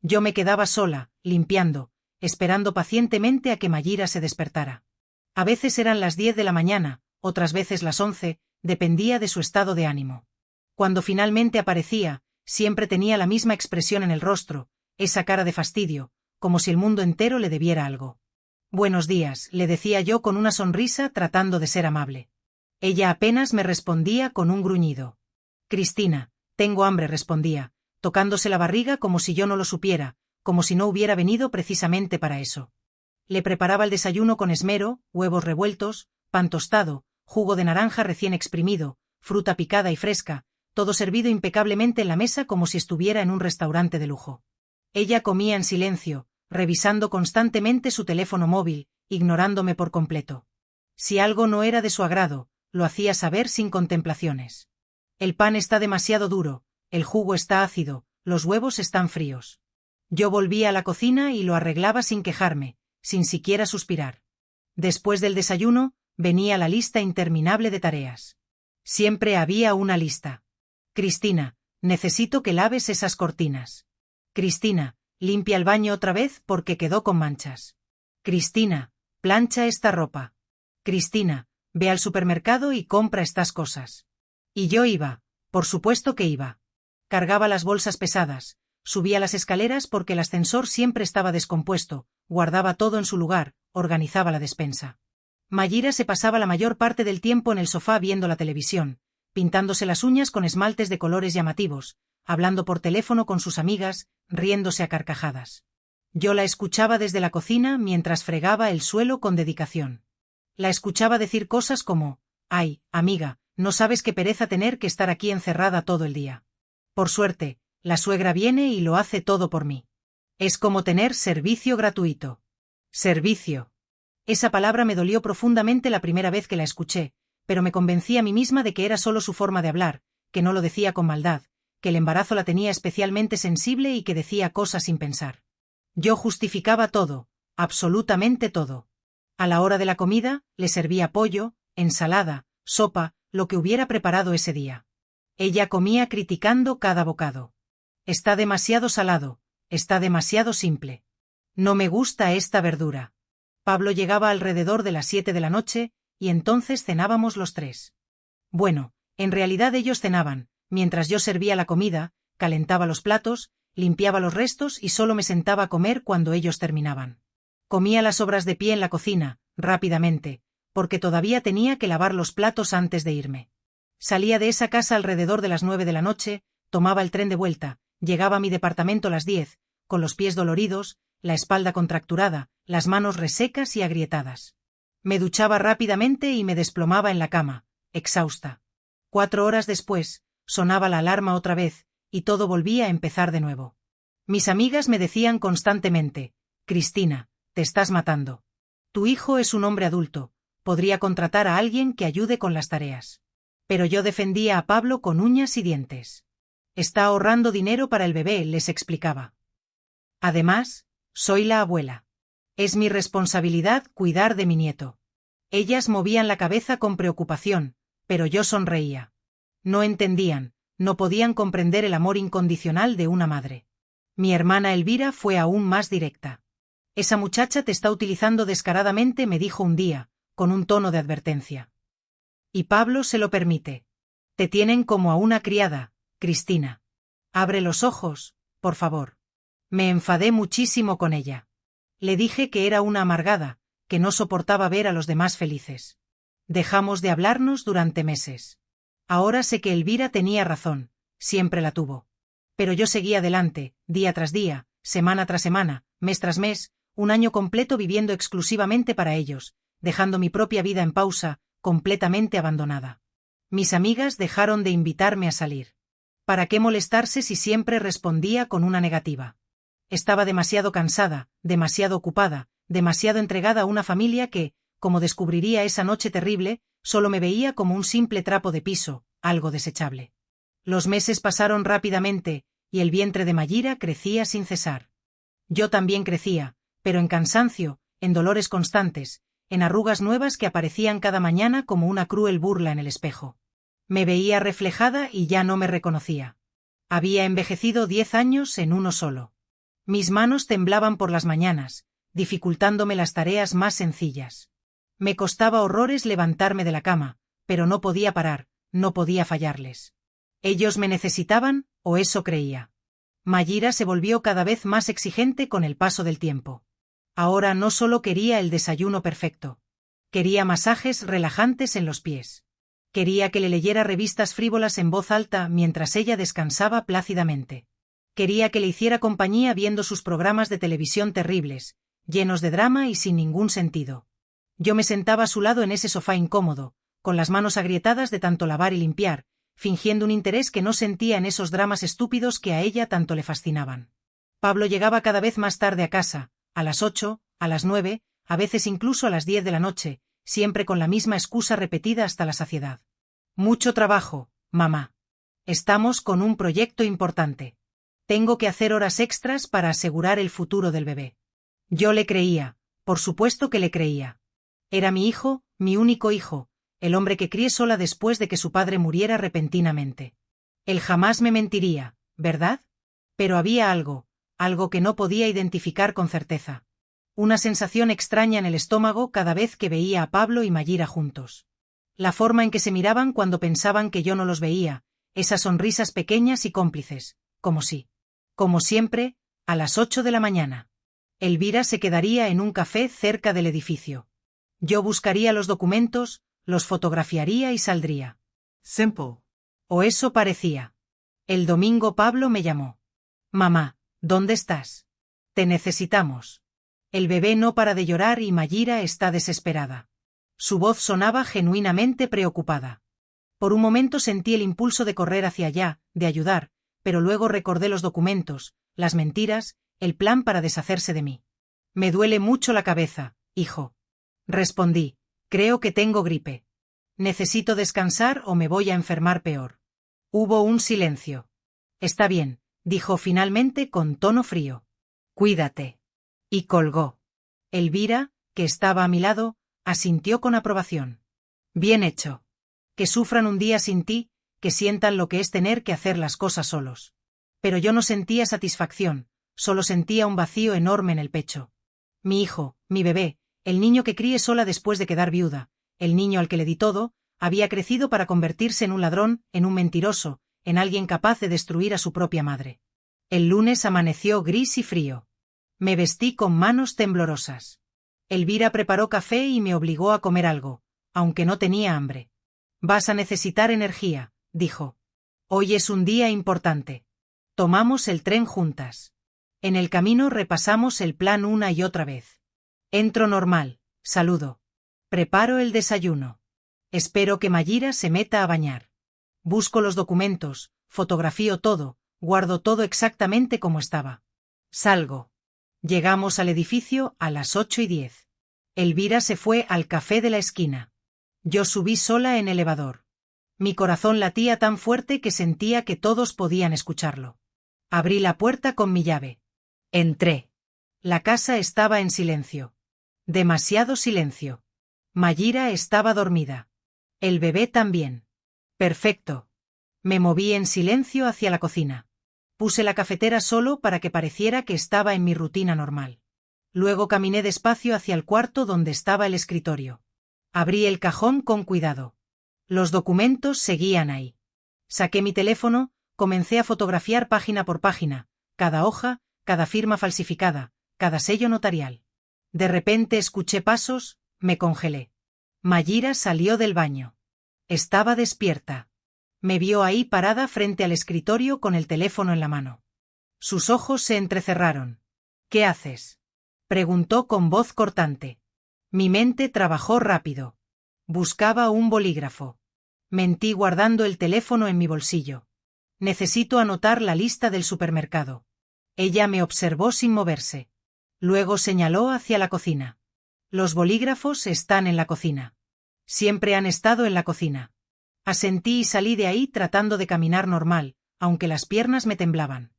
Yo me quedaba sola, limpiando, esperando pacientemente a que Mayra se despertara. A veces eran las 10 de la mañana, otras veces las 11, dependía de su estado de ánimo. Cuando finalmente aparecía, siempre tenía la misma expresión en el rostro, esa cara de fastidio, como si el mundo entero le debiera algo. Buenos días, le decía yo con una sonrisa tratando de ser amable. Ella apenas me respondía con un gruñido. Cristina, tengo hambre, respondía, tocándose la barriga como si yo no lo supiera, como si no hubiera venido precisamente para eso. Le preparaba el desayuno con esmero, huevos revueltos, pan tostado, jugo de naranja recién exprimido, fruta picada y fresca, todo servido impecablemente en la mesa como si estuviera en un restaurante de lujo. Ella comía en silencio, revisando constantemente su teléfono móvil, ignorándome por completo. Si algo no era de su agrado, lo hacía saber sin contemplaciones. El pan está demasiado duro, el jugo está ácido, los huevos están fríos. Yo volvía a la cocina y lo arreglaba sin quejarme, sin siquiera suspirar. Después del desayuno, venía la lista interminable de tareas. Siempre había una lista. Cristina, necesito que laves esas cortinas. Cristina, limpia el baño otra vez porque quedó con manchas. Cristina, plancha esta ropa. Cristina, ve al supermercado y compra estas cosas. Y yo iba, por supuesto que iba. Cargaba las bolsas pesadas, subía las escaleras porque el ascensor siempre estaba descompuesto, guardaba todo en su lugar, organizaba la despensa. Mayra se pasaba la mayor parte del tiempo en el sofá viendo la televisión, pintándose las uñas con esmaltes de colores llamativos, hablando por teléfono con sus amigas, riéndose a carcajadas. Yo la escuchaba desde la cocina mientras fregaba el suelo con dedicación. La escuchaba decir cosas como, «Ay, amiga, no sabes qué pereza tener que estar aquí encerrada todo el día. Por suerte, la suegra viene y lo hace todo por mí. Es como tener servicio gratuito». Servicio. Esa palabra me dolió profundamente la primera vez que la escuché, pero me convencí a mí misma de que era solo su forma de hablar, que no lo decía con maldad, que el embarazo la tenía especialmente sensible y que decía cosas sin pensar. Yo justificaba todo, absolutamente todo. A la hora de la comida, le servía pollo, ensalada, sopa, lo que hubiera preparado ese día. Ella comía criticando cada bocado. Está demasiado salado, está demasiado simple. No me gusta esta verdura. Pablo llegaba alrededor de las 7 de la noche, y entonces cenábamos los tres. Bueno, en realidad ellos cenaban, mientras yo servía la comida, calentaba los platos, limpiaba los restos y solo me sentaba a comer cuando ellos terminaban. Comía las sobras de pie en la cocina, rápidamente, porque todavía tenía que lavar los platos antes de irme. Salía de esa casa alrededor de las 9 de la noche, tomaba el tren de vuelta, llegaba a mi departamento a las 10, con los pies doloridos, la espalda contracturada, las manos resecas y agrietadas. Me duchaba rápidamente y me desplomaba en la cama, exhausta. 4 horas después, sonaba la alarma otra vez, y todo volvía a empezar de nuevo. Mis amigas me decían constantemente, Cristina, te estás matando. Tu hijo es un hombre adulto, podría contratar a alguien que ayude con las tareas. Pero yo defendía a Pablo con uñas y dientes. Está ahorrando dinero para el bebé, les explicaba. Además, soy la abuela. Es mi responsabilidad cuidar de mi nieto. Ellas movían la cabeza con preocupación, pero yo sonreía. No entendían, no podían comprender el amor incondicional de una madre. Mi hermana Elvira fue aún más directa. Esa muchacha te está utilizando descaradamente, me dijo un día, con un tono de advertencia. Y Pablo se lo permite. Te tienen como a una criada, Cristina. Abre los ojos, por favor. Me enfadé muchísimo con ella. Le dije que era una amargada, que no soportaba ver a los demás felices. Dejamos de hablarnos durante meses. Ahora sé que Elvira tenía razón, siempre la tuvo. Pero yo seguía adelante, día tras día, semana tras semana, mes tras mes, un año completo viviendo exclusivamente para ellos, dejando mi propia vida en pausa, completamente abandonada. Mis amigas dejaron de invitarme a salir. ¿Para qué molestarse si siempre respondía con una negativa? Estaba demasiado cansada, demasiado ocupada, demasiado entregada a una familia que, como descubriría esa noche terrible, solo me veía como un simple trapo de piso, algo desechable. Los meses pasaron rápidamente, y el vientre de Mayira crecía sin cesar. Yo también crecía, pero en cansancio, en dolores constantes, en arrugas nuevas que aparecían cada mañana como una cruel burla en el espejo. Me veía reflejada y ya no me reconocía. Había envejecido 10 años en uno solo. Mis manos temblaban por las mañanas, dificultándome las tareas más sencillas. Me costaba horrores levantarme de la cama, pero no podía parar, no podía fallarles. Ellos me necesitaban, o eso creía. Mayira se volvió cada vez más exigente con el paso del tiempo. Ahora no solo quería el desayuno perfecto. Quería masajes relajantes en los pies. Quería que le leyera revistas frívolas en voz alta mientras ella descansaba plácidamente. Quería que le hiciera compañía viendo sus programas de televisión terribles, llenos de drama y sin ningún sentido. Yo me sentaba a su lado en ese sofá incómodo, con las manos agrietadas de tanto lavar y limpiar, fingiendo un interés que no sentía en esos dramas estúpidos que a ella tanto le fascinaban. Pablo llegaba cada vez más tarde a casa, a las 8, a las 9, a veces incluso a las 10 de la noche, siempre con la misma excusa repetida hasta la saciedad. Mucho trabajo, mamá. Estamos con un proyecto importante. Tengo que hacer horas extras para asegurar el futuro del bebé. Yo le creía, por supuesto que le creía. Era mi hijo, mi único hijo, el hombre que crié sola después de que su padre muriera repentinamente. Él jamás me mentiría, ¿verdad? Pero había algo que no podía identificar con certeza. Una sensación extraña en el estómago cada vez que veía a Pablo y Mayira juntos. La forma en que se miraban cuando pensaban que yo no los veía, esas sonrisas pequeñas y cómplices, como siempre, a las 8 de la mañana. Elvira se quedaría en un café cerca del edificio. Yo buscaría los documentos, los fotografiaría y saldría. Simple. O eso parecía. El domingo Pablo me llamó. Mamá, ¿dónde estás? Te necesitamos. El bebé no para de llorar y Mayira está desesperada. Su voz sonaba genuinamente preocupada. Por un momento sentí el impulso de correr hacia allá, de ayudar, pero luego recordé los documentos, las mentiras, el plan para deshacerse de mí. Me duele mucho la cabeza, hijo. Respondí, creo que tengo gripe. Necesito descansar o me voy a enfermar peor. Hubo un silencio. Está bien, dijo finalmente con tono frío. Cuídate. Y colgó. Elvira, que estaba a mi lado, asintió con aprobación. Bien hecho. Que sufran un día sin ti, que sientan lo que es tener que hacer las cosas solos. Pero yo no sentía satisfacción, solo sentía un vacío enorme en el pecho. Mi hijo, mi bebé, el niño que crié sola después de quedar viuda, el niño al que le di todo, había crecido para convertirse en un ladrón, en un mentiroso, en alguien capaz de destruir a su propia madre. El lunes amaneció gris y frío. Me vestí con manos temblorosas. Elvira preparó café y me obligó a comer algo, aunque no tenía hambre. Vas a necesitar energía, dijo. Hoy es un día importante. Tomamos el tren juntas. En el camino repasamos el plan una y otra vez. Entro normal, saludo. Preparo el desayuno. Espero que Mayira se meta a bañar. Busco los documentos, fotografío todo, guardo todo exactamente como estaba. Salgo. Llegamos al edificio a las 8:10. Elvira se fue al café de la esquina. Yo subí sola en elevador. Mi corazón latía tan fuerte que sentía que todos podían escucharlo. Abrí la puerta con mi llave. Entré. La casa estaba en silencio. Demasiado silencio. Mayira estaba dormida. El bebé también. Perfecto. Me moví en silencio hacia la cocina. Puse la cafetera solo para que pareciera que estaba en mi rutina normal. Luego caminé despacio hacia el cuarto donde estaba el escritorio. Abrí el cajón con cuidado. Los documentos seguían ahí. Saqué mi teléfono, comencé a fotografiar página por página, cada hoja, cada firma falsificada, cada sello notarial. De repente escuché pasos, me congelé. Mayira salió del baño. Estaba despierta. Me vio ahí parada frente al escritorio con el teléfono en la mano. Sus ojos se entrecerraron. ¿Qué haces? Preguntó con voz cortante. Mi mente trabajó rápido. Buscaba un bolígrafo. Mentí guardando el teléfono en mi bolsillo. Necesito anotar la lista del supermercado. Ella me observó sin moverse. Luego señaló hacia la cocina. Los bolígrafos están en la cocina. Siempre han estado en la cocina. Asentí y salí de ahí tratando de caminar normal, aunque las piernas me temblaban.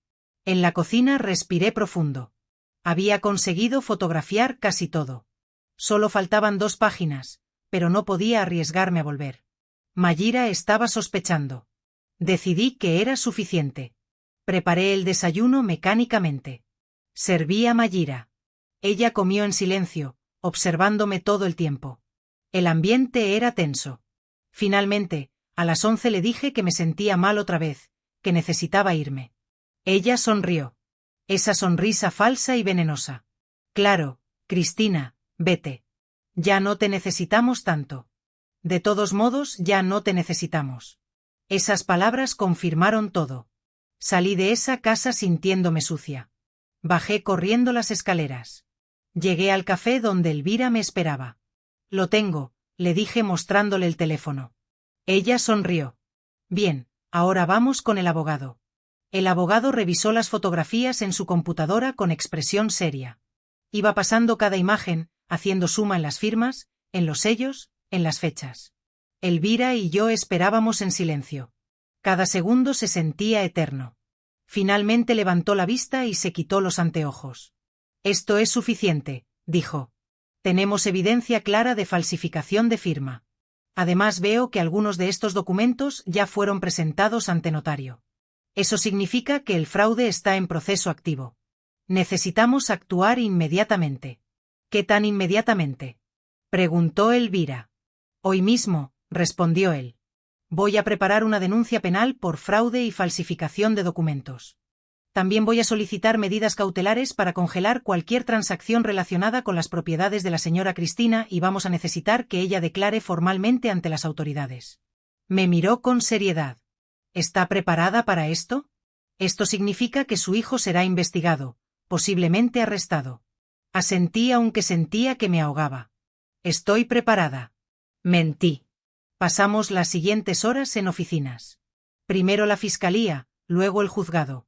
En la cocina respiré profundo. Había conseguido fotografiar casi todo. Solo faltaban 2 páginas, pero no podía arriesgarme a volver. Mayra estaba sospechando. Decidí que era suficiente. Preparé el desayuno mecánicamente. Serví a Mayra. Ella comió en silencio, observándome todo el tiempo. El ambiente era tenso. Finalmente, a las 11 le dije que me sentía mal otra vez, que necesitaba irme. Ella sonrió. Esa sonrisa falsa y venenosa. Claro, Cristina, vete. Ya no te necesitamos tanto. De todos modos, ya no te necesitamos. Esas palabras confirmaron todo. Salí de esa casa sintiéndome sucia. Bajé corriendo las escaleras. Llegué al café donde Elvira me esperaba. Lo tengo, le dije mostrándole el teléfono. Ella sonrió. Bien, ahora vamos con el abogado. El abogado revisó las fotografías en su computadora con expresión seria. Iba pasando cada imagen, haciendo suma en las firmas, en los sellos, en las fechas. Elvira y yo esperábamos en silencio. Cada segundo se sentía eterno. Finalmente levantó la vista y se quitó los anteojos. Esto es suficiente, dijo. Tenemos evidencia clara de falsificación de firma. Además veo que algunos de estos documentos ya fueron presentados ante notario. Eso significa que el fraude está en proceso activo. Necesitamos actuar inmediatamente. ¿Qué tan inmediatamente?, preguntó Elvira. Hoy mismo, respondió él. Voy a preparar una denuncia penal por fraude y falsificación de documentos. También voy a solicitar medidas cautelares para congelar cualquier transacción relacionada con las propiedades de la señora Cristina y vamos a necesitar que ella declare formalmente ante las autoridades. Me miró con seriedad. ¿Está preparada para esto? Esto significa que su hijo será investigado, posiblemente arrestado. Asentí aunque sentía que me ahogaba. Estoy preparada. Mentí. Pasamos las siguientes horas en oficinas. Primero la fiscalía, luego el juzgado.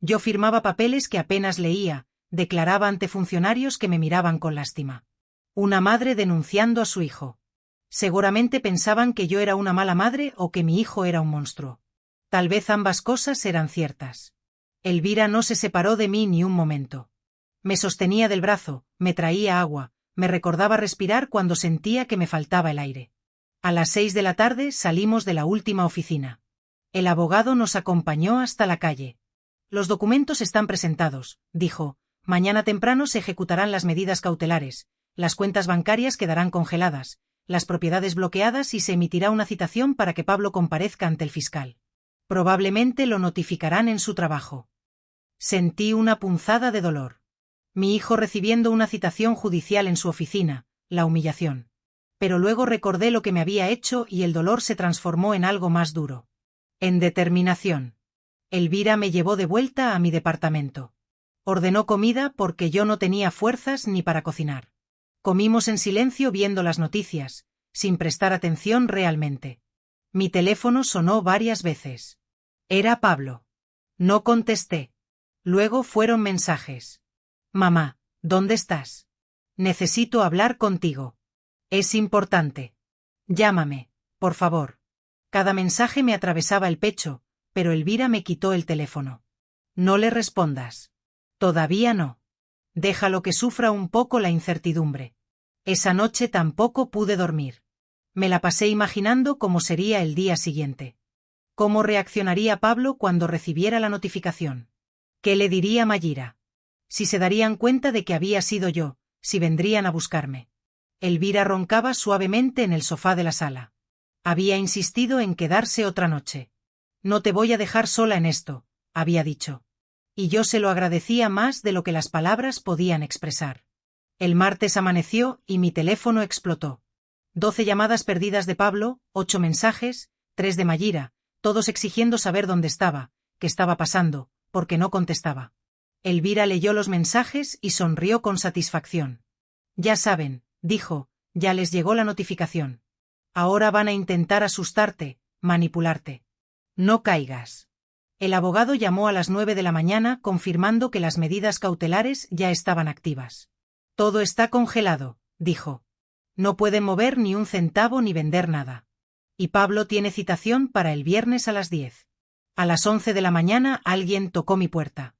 Yo firmaba papeles que apenas leía, declaraba ante funcionarios que me miraban con lástima. Una madre denunciando a su hijo. Seguramente pensaban que yo era una mala madre o que mi hijo era un monstruo. Tal vez ambas cosas eran ciertas. Elvira no se separó de mí ni un momento. Me sostenía del brazo, me traía agua, me recordaba respirar cuando sentía que me faltaba el aire. A las 6 de la tarde salimos de la última oficina. El abogado nos acompañó hasta la calle. Los documentos están presentados, dijo. Mañana temprano se ejecutarán las medidas cautelares, las cuentas bancarias quedarán congeladas, las propiedades bloqueadas y se emitirá una citación para que Pablo comparezca ante el fiscal. Probablemente lo notificarán en su trabajo. Sentí una punzada de dolor. Mi hijo recibiendo una citación judicial en su oficina, la humillación. Pero luego recordé lo que me había hecho y el dolor se transformó en algo más duro. En determinación. Elvira me llevó de vuelta a mi departamento. Ordenó comida porque yo no tenía fuerzas ni para cocinar. Comimos en silencio viendo las noticias, sin prestar atención realmente. Mi teléfono sonó varias veces. Era Pablo. No contesté. Luego fueron mensajes. Mamá, ¿dónde estás? Necesito hablar contigo. Es importante. Llámame, por favor. Cada mensaje me atravesaba el pecho, pero Elvira me quitó el teléfono. No le respondas. Todavía no. Déjalo que sufra un poco la incertidumbre. Esa noche tampoco pude dormir. Me la pasé imaginando cómo sería el día siguiente. ¿Cómo reaccionaría Pablo cuando recibiera la notificación? ¿Qué le diría Mayra? Si se darían cuenta de que había sido yo, si vendrían a buscarme. Elvira roncaba suavemente en el sofá de la sala. Había insistido en quedarse otra noche. No te voy a dejar sola en esto, había dicho. Y yo se lo agradecía más de lo que las palabras podían expresar. El martes amaneció y mi teléfono explotó. 12 llamadas perdidas de Pablo, 8 mensajes, 3 de Mayra, todos exigiendo saber dónde estaba, qué estaba pasando, porque no contestaba. Elvira leyó los mensajes y sonrió con satisfacción. Ya saben, dijo, ya les llegó la notificación. Ahora van a intentar asustarte, manipularte. No caigas. El abogado llamó a las 9 de la mañana confirmando que las medidas cautelares ya estaban activas. Todo está congelado, dijo. No pueden mover ni un centavo ni vender nada. Y Pablo tiene citación para el viernes a las 10. A las 11 de la mañana alguien tocó mi puerta.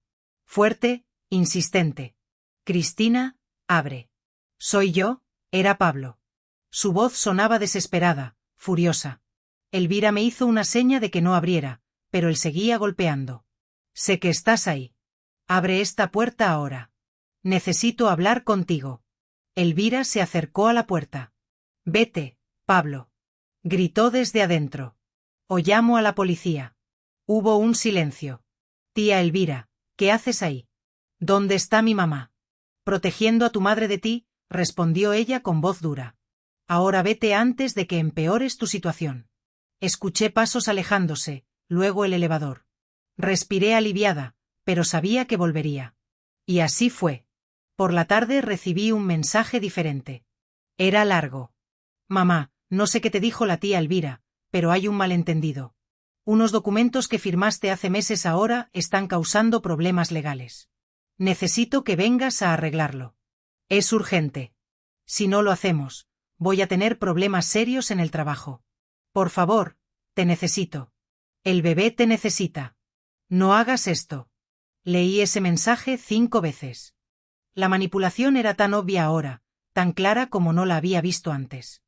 Fuerte, insistente. Cristina, abre. ¿Soy yo? Era Pablo. Su voz sonaba desesperada, furiosa. Elvira me hizo una seña de que no abriera, pero él seguía golpeando. Sé que estás ahí. Abre esta puerta ahora. Necesito hablar contigo. Elvira se acercó a la puerta. Vete, Pablo. Gritó desde adentro. O llamo a la policía. Hubo un silencio. Tía Elvira, ¿qué haces ahí? ¿Dónde está mi mamá? Protegiendo a tu madre de ti, respondió ella con voz dura. Ahora vete antes de que empeores tu situación. Escuché pasos alejándose, luego el elevador. Respiré aliviada, pero sabía que volvería. Y así fue. Por la tarde recibí un mensaje diferente. Era largo. Mamá, no sé qué te dijo la tía Elvira, pero hay un malentendido. Unos documentos que firmaste hace meses ahora están causando problemas legales. Necesito que vengas a arreglarlo. Es urgente. Si no lo hacemos, voy a tener problemas serios en el trabajo. Por favor, te necesito. El bebé te necesita. No hagas esto. Leí ese mensaje 5 veces. La manipulación era tan obvia ahora, tan clara como no la había visto antes.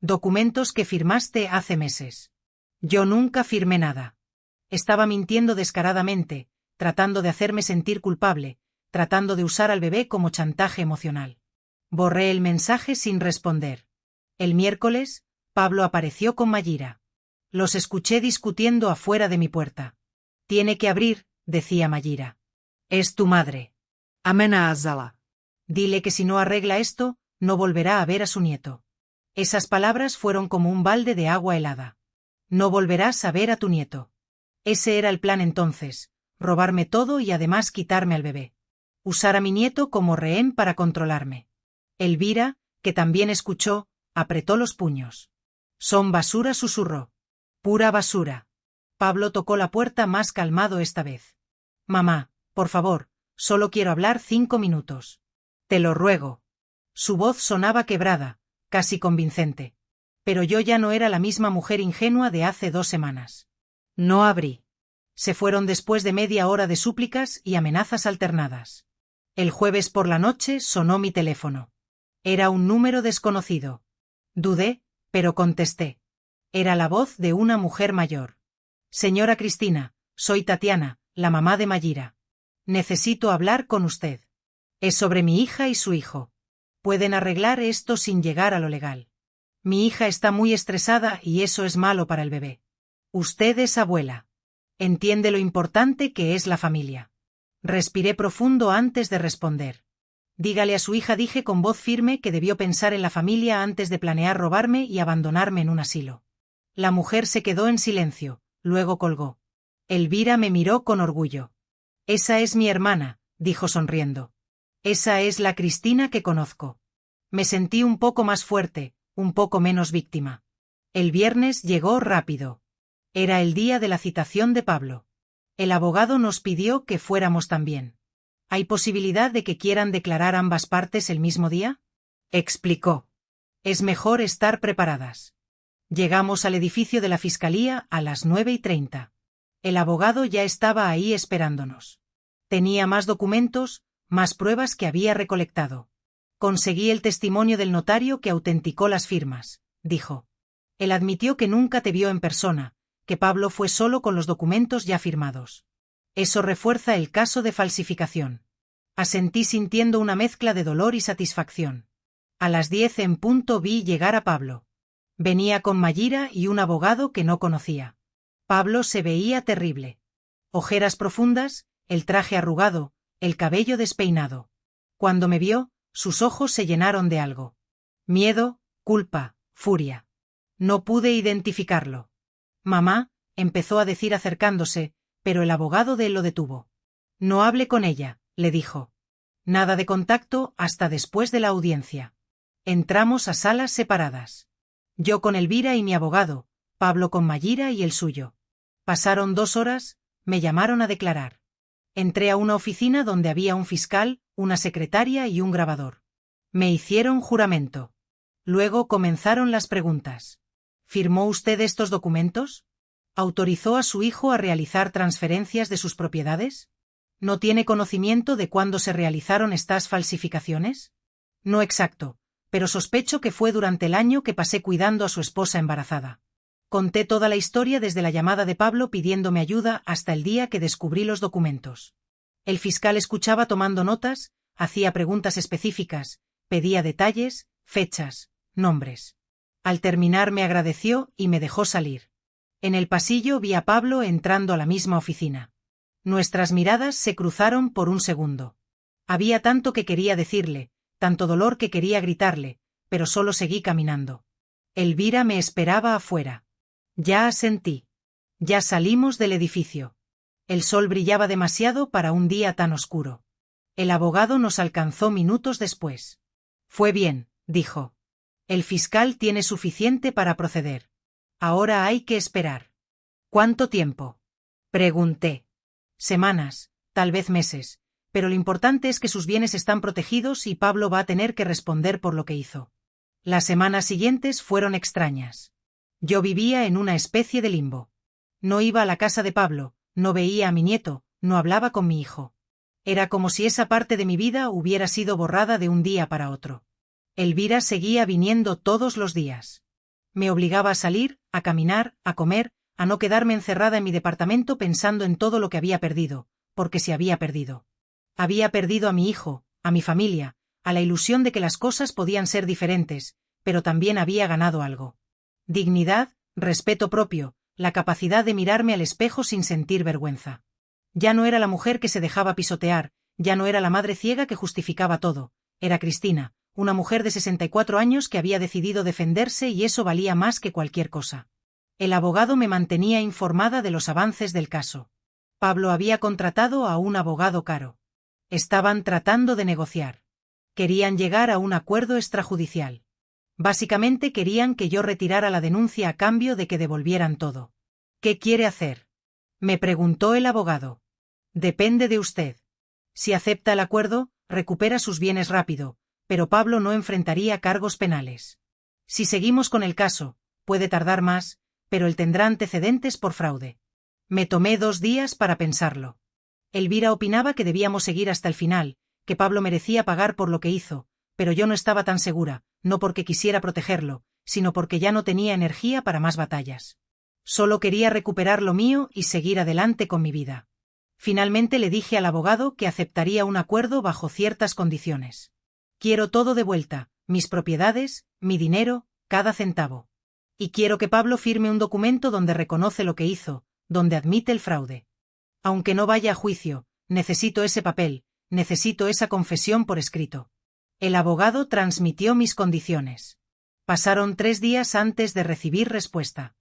Documentos que firmaste hace meses. Yo nunca firmé nada. Estaba mintiendo descaradamente, tratando de hacerme sentir culpable, tratando de usar al bebé como chantaje emocional. Borré el mensaje sin responder. El miércoles, Pablo apareció con Mayira. Los escuché discutiendo afuera de mi puerta. Tiene que abrir, decía Mayira. Es tu madre. Amenázala. Dile que si no arregla esto, no volverá a ver a su nieto. Esas palabras fueron como un balde de agua helada. No volverás a ver a tu nieto. Ese era el plan entonces, robarme todo y además quitarme al bebé. Usar a mi nieto como rehén para controlarme. Elvira, que también escuchó, apretó los puños. Son basura, susurró. Pura basura. Pablo tocó la puerta más calmado esta vez. Mamá, por favor, solo quiero hablar 5 minutos. Te lo ruego. Su voz sonaba quebrada, casi convincente. Pero yo ya no era la misma mujer ingenua de hace 2 semanas. No abrí. Se fueron después de media hora de súplicas y amenazas alternadas. El jueves por la noche sonó mi teléfono. Era un número desconocido. Dudé, pero contesté. Era la voz de una mujer mayor. Señora Cristina, soy Tatiana, la mamá de Mayira. Necesito hablar con usted. Es sobre mi hija y su hijo. Pueden arreglar esto sin llegar a lo legal. Mi hija está muy estresada y eso es malo para el bebé. Usted es abuela. Entiende lo importante que es la familia. Respiré profundo antes de responder. Dígale a su hija, dije con voz firme, que debió pensar en la familia antes de planear robarme y abandonarme en un asilo. La mujer se quedó en silencio, luego colgó. Elvira me miró con orgullo. Esa es mi hermana, dijo sonriendo. Esa es la Cristina que conozco. Me sentí un poco más fuerte, un poco menos víctima. El viernes llegó rápido. Era el día de la citación de Pablo. El abogado nos pidió que fuéramos también. ¿Hay posibilidad de que quieran declarar ambas partes el mismo día? Explicó. Es mejor estar preparadas. Llegamos al edificio de la Fiscalía a las 9:30. El abogado ya estaba ahí esperándonos. Tenía más documentos, más pruebas que había recolectado. Conseguí el testimonio del notario que autenticó las firmas, dijo. Él admitió que nunca te vio en persona, que Pablo fue solo con los documentos ya firmados. Eso refuerza el caso de falsificación. Asentí sintiendo una mezcla de dolor y satisfacción. A las 10 en punto vi llegar a Pablo. Venía con Mayira y un abogado que no conocía. Pablo se veía terrible. Ojeras profundas, el traje arrugado, el cabello despeinado. Cuando me vio, sus ojos se llenaron de algo. Miedo, culpa, furia. No pude identificarlo. Mamá, empezó a decir acercándose, pero el abogado de él lo detuvo. No hable con ella, le dijo. Nada de contacto hasta después de la audiencia. Entramos a salas separadas. Yo con Elvira y mi abogado, Pablo con Mayira y el suyo. Pasaron 2 horas, me llamaron a declarar. Entré a una oficina donde había un fiscal, una secretaria y un grabador. Me hicieron juramento. Luego comenzaron las preguntas. ¿Firmó usted estos documentos? ¿Autorizó a su hijo a realizar transferencias de sus propiedades? ¿No tiene conocimiento de cuándo se realizaron estas falsificaciones? No exacto, pero sospecho que fue durante el año que pasé cuidando a su esposa embarazada. Conté toda la historia desde la llamada de Pablo pidiéndome ayuda hasta el día que descubrí los documentos. El fiscal escuchaba tomando notas, hacía preguntas específicas, pedía detalles, fechas, nombres. Al terminar me agradeció y me dejó salir. En el pasillo vi a Pablo entrando a la misma oficina. Nuestras miradas se cruzaron por un segundo. Había tanto que quería decirle, tanto dolor que quería gritarle, pero solo seguí caminando. Elvira me esperaba afuera. Ya asentí. Ya salimos del edificio. El sol brillaba demasiado para un día tan oscuro. El abogado nos alcanzó minutos después. Fue bien, dijo. El fiscal tiene suficiente para proceder. Ahora hay que esperar. ¿Cuánto tiempo? Pregunté. Semanas, tal vez meses, pero lo importante es que sus bienes están protegidos y Pablo va a tener que responder por lo que hizo. Las semanas siguientes fueron extrañas. Yo vivía en una especie de limbo. No iba a la casa de Pablo, no veía a mi nieto, no hablaba con mi hijo. Era como si esa parte de mi vida hubiera sido borrada de un día para otro. Elvira seguía viniendo todos los días. Me obligaba a salir, a caminar, a comer, a no quedarme encerrada en mi departamento pensando en todo lo que había perdido, porque se había perdido. Había perdido a mi hijo, a mi familia, a la ilusión de que las cosas podían ser diferentes, pero también había ganado algo. Dignidad, respeto propio, la capacidad de mirarme al espejo sin sentir vergüenza. Ya no era la mujer que se dejaba pisotear, ya no era la madre ciega que justificaba todo, era Cristina, una mujer de 64 años que había decidido defenderse y eso valía más que cualquier cosa. El abogado me mantenía informada de los avances del caso. Pablo había contratado a un abogado caro. Estaban tratando de negociar. Querían llegar a un acuerdo extrajudicial. Básicamente querían que yo retirara la denuncia a cambio de que devolvieran todo. ¿Qué quiere hacer? Me preguntó el abogado. Depende de usted. Si acepta el acuerdo, recupera sus bienes rápido, pero Pablo no enfrentaría cargos penales. Si seguimos con el caso, puede tardar más, pero él tendrá antecedentes por fraude. Me tomé 2 días para pensarlo. Elvira opinaba que debíamos seguir hasta el final, que Pablo merecía pagar por lo que hizo, pero yo no estaba tan segura, no porque quisiera protegerlo, sino porque ya no tenía energía para más batallas. Solo quería recuperar lo mío y seguir adelante con mi vida. Finalmente le dije al abogado que aceptaría un acuerdo bajo ciertas condiciones. Quiero todo de vuelta, mis propiedades, mi dinero, cada centavo. Y quiero que Pablo firme un documento donde reconoce lo que hizo, donde admite el fraude. Aunque no vaya a juicio, necesito ese papel, necesito esa confesión por escrito. El abogado transmitió mis condiciones. Pasaron 3 días antes de recibir respuesta.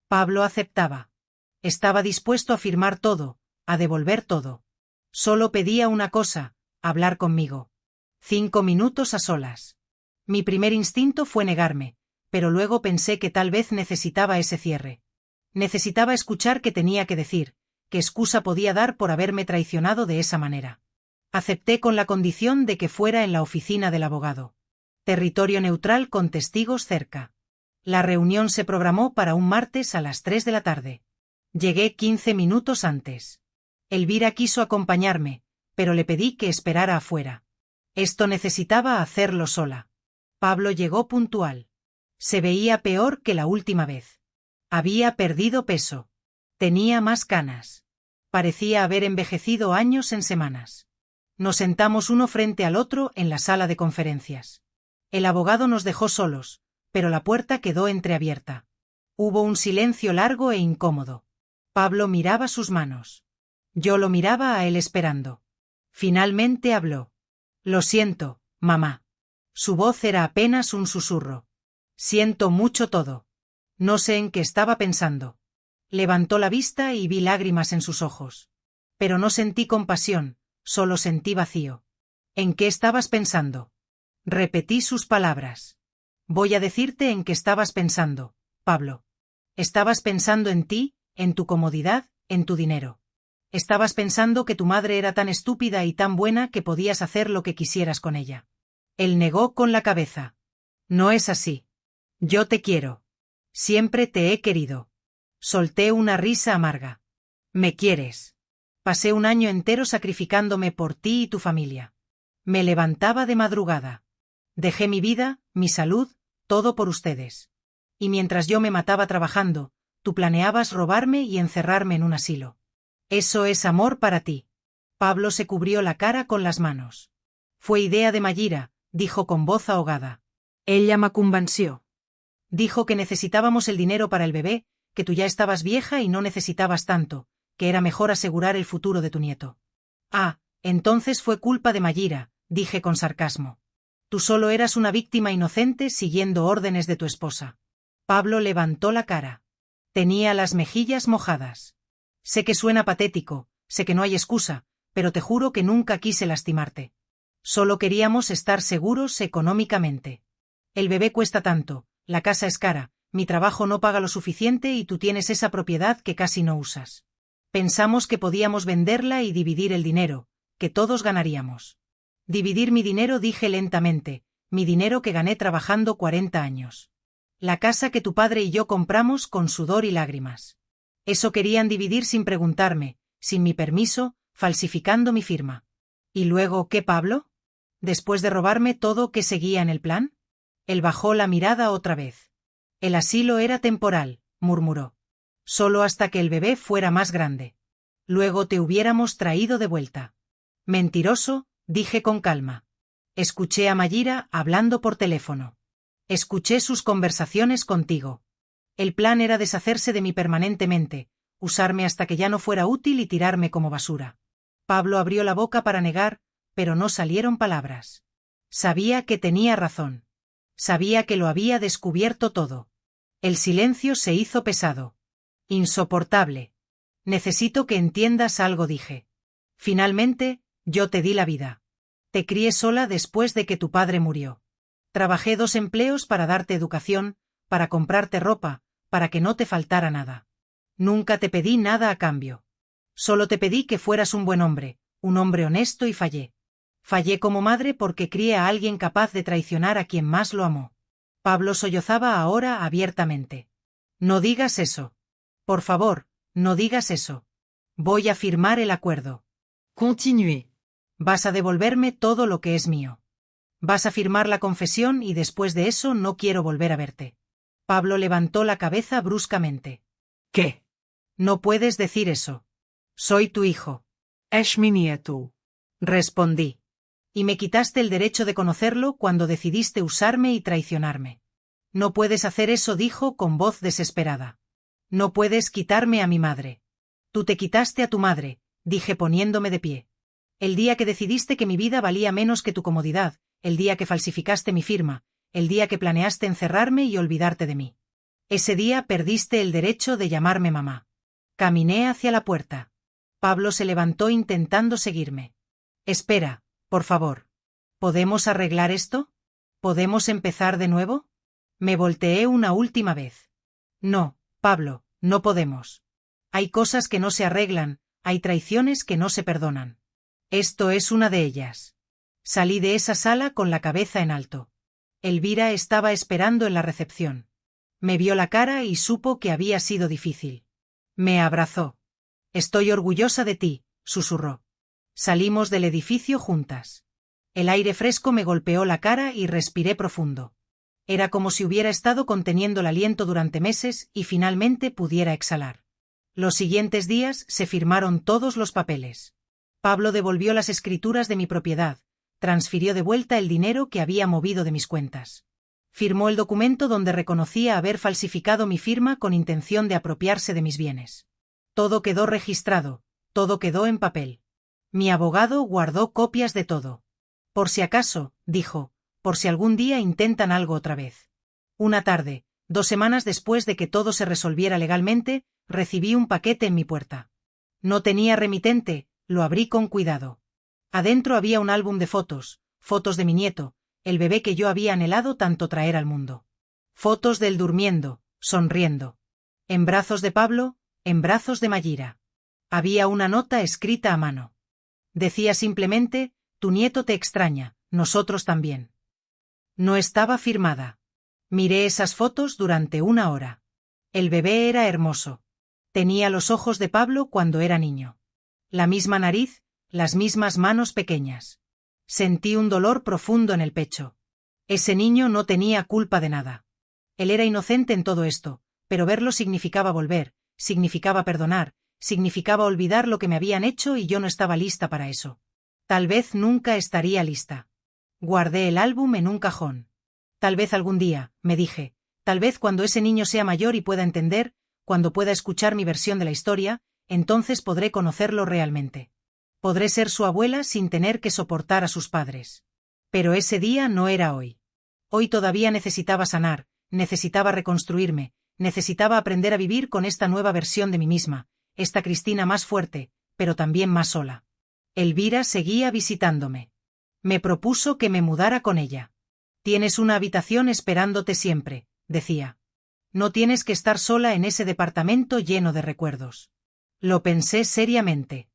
Pablo aceptaba. Estaba dispuesto a firmar todo, a devolver todo. Solo pedía una cosa, hablar conmigo. 5 minutos a solas. Mi primer instinto fue negarme, pero luego pensé que tal vez necesitaba ese cierre. Necesitaba escuchar qué tenía que decir, qué excusa podía dar por haberme traicionado de esa manera. Acepté con la condición de que fuera en la oficina del abogado. Territorio neutral con testigos cerca. La reunión se programó para un martes a las 3 de la tarde. Llegué 15 minutos antes. Elvira quiso acompañarme, pero le pedí que esperara afuera. Esto necesitaba hacerlo sola. Pablo llegó puntual. Se veía peor que la última vez. Había perdido peso. Tenía más canas. Parecía haber envejecido años en semanas. Nos sentamos uno frente al otro en la sala de conferencias. El abogado nos dejó solos, pero la puerta quedó entreabierta. Hubo un silencio largo e incómodo. Pablo miraba sus manos. Yo lo miraba a él esperando. Finalmente habló. Lo siento, mamá. Su voz era apenas un susurro. Siento mucho todo. No sé en qué estaba pensando. Levantó la vista y vi lágrimas en sus ojos. Pero no sentí compasión, solo sentí vacío. ¿En qué estabas pensando? Repetí sus palabras. Voy a decirte en qué estabas pensando, Pablo. Estabas pensando en ti, en tu comodidad, en tu dinero. Estabas pensando que tu madre era tan estúpida y tan buena que podías hacer lo que quisieras con ella. Él negó con la cabeza. No es así. Yo te quiero. Siempre te he querido. Solté una risa amarga. ¿Me quieres? Pasé un año entero sacrificándome por ti y tu familia. Me levantaba de madrugada. Dejé mi vida, mi salud, todo por ustedes. Y mientras yo me mataba trabajando, tú planeabas robarme y encerrarme en un asilo. Eso es amor para ti. Pablo se cubrió la cara con las manos. Fue idea de Mayira, dijo con voz ahogada. Ella me convenció. Dijo que necesitábamos el dinero para el bebé, que tú ya estabas vieja y no necesitabas tanto, que era mejor asegurar el futuro de tu nieto. Ah, entonces fue culpa de Mayira, dije con sarcasmo. Tú solo eras una víctima inocente siguiendo órdenes de tu esposa. Pablo levantó la cara. Tenía las mejillas mojadas. Sé que suena patético, sé que no hay excusa, pero te juro que nunca quise lastimarte. Solo queríamos estar seguros económicamente. El bebé cuesta tanto, la casa es cara, mi trabajo no paga lo suficiente y tú tienes esa propiedad que casi no usas. Pensamos que podíamos venderla y dividir el dinero, que todos ganaríamos. Dividir mi dinero, dije lentamente, mi dinero que gané trabajando 40 años. La casa que tu padre y yo compramos con sudor y lágrimas. Eso querían dividir sin preguntarme, sin mi permiso, falsificando mi firma. ¿Y luego qué, Pablo? Después de robarme todo, ¿qué seguía en el plan? Él bajó la mirada otra vez. El asilo era temporal, murmuró. Solo hasta que el bebé fuera más grande. Luego te hubiéramos traído de vuelta. Mentiroso, dije con calma. Escuché a Mayira hablando por teléfono. Escuché sus conversaciones contigo. El plan era deshacerse de mí permanentemente, usarme hasta que ya no fuera útil y tirarme como basura. Pablo abrió la boca para negar, pero no salieron palabras. Sabía que tenía razón. Sabía que lo había descubierto todo. El silencio se hizo pesado. Insoportable. Necesito que entiendas algo, dije. Finalmente, yo te di la vida. Te crié sola después de que tu padre murió. Trabajé 2 empleos para darte educación, para comprarte ropa, para que no te faltara nada. Nunca te pedí nada a cambio. Solo te pedí que fueras un buen hombre, un hombre honesto y fallé. Fallé como madre porque crié a alguien capaz de traicionar a quien más lo amó. Pablo sollozaba ahora abiertamente. No digas eso. Por favor, no digas eso. Voy a firmar el acuerdo. Continuez. Vas a devolverme todo lo que es mío. Vas a firmar la confesión y después de eso no quiero volver a verte. Pablo levantó la cabeza bruscamente. ¿Qué? No puedes decir eso. Soy tu hijo. És mi nieto. Respondí. Y me quitaste el derecho de conocerlo cuando decidiste usarme y traicionarme. No puedes hacer eso, dijo con voz desesperada. No puedes quitarme a mi madre. Tú te quitaste a tu madre, dije poniéndome de pie. El día que decidiste que mi vida valía menos que tu comodidad, el día que falsificaste mi firma, el día que planeaste encerrarme y olvidarte de mí. Ese día perdiste el derecho de llamarme mamá. Caminé hacia la puerta. Pablo se levantó intentando seguirme. Espera, por favor. ¿Podemos arreglar esto? ¿Podemos empezar de nuevo? Me volteé una última vez. No, Pablo, no podemos. Hay cosas que no se arreglan, hay traiciones que no se perdonan. Esto es una de ellas. Salí de esa sala con la cabeza en alto. Elvira estaba esperando en la recepción. Me vio la cara y supo que había sido difícil. Me abrazó. Estoy orgullosa de ti, susurró. Salimos del edificio juntas. El aire fresco me golpeó la cara y respiré profundo. Era como si hubiera estado conteniendo el aliento durante meses y finalmente pudiera exhalar. Los siguientes días se firmaron todos los papeles. Pablo devolvió las escrituras de mi propiedad, transfirió de vuelta el dinero que había movido de mis cuentas. Firmó el documento donde reconocía haber falsificado mi firma con intención de apropiarse de mis bienes. Todo quedó registrado, todo quedó en papel. Mi abogado guardó copias de todo. Por si acaso, dijo, por si algún día intentan algo otra vez. Una tarde, 2 semanas después de que todo se resolviera legalmente, recibí un paquete en mi puerta. No tenía remitente, lo abrí con cuidado. Adentro había un álbum de fotos, fotos de mi nieto, el bebé que yo había anhelado tanto traer al mundo. Fotos de él durmiendo, sonriendo. En brazos de Pablo, en brazos de Mayira. Había una nota escrita a mano. Decía simplemente, tu nieto te extraña, nosotros también. No estaba firmada. Miré esas fotos durante 1 hora. El bebé era hermoso. Tenía los ojos de Pablo cuando era niño. La misma nariz, las mismas manos pequeñas. Sentí un dolor profundo en el pecho. Ese niño no tenía culpa de nada. Él era inocente en todo esto, pero verlo significaba volver, significaba perdonar, significaba olvidar lo que me habían hecho y yo no estaba lista para eso. Tal vez nunca estaría lista. Guardé el álbum en un cajón. Tal vez algún día, me dije, tal vez cuando ese niño sea mayor y pueda entender, cuando pueda escuchar mi versión de la historia, entonces podré conocerlo realmente. Podré ser su abuela sin tener que soportar a sus padres. Pero ese día no era hoy. Hoy todavía necesitaba sanar, necesitaba reconstruirme, necesitaba aprender a vivir con esta nueva versión de mí misma, esta Cristina más fuerte, pero también más sola. Elvira seguía visitándome. Me propuso que me mudara con ella. Tienes una habitación esperándote siempre, decía. No tienes que estar sola en ese departamento lleno de recuerdos. Lo pensé seriamente.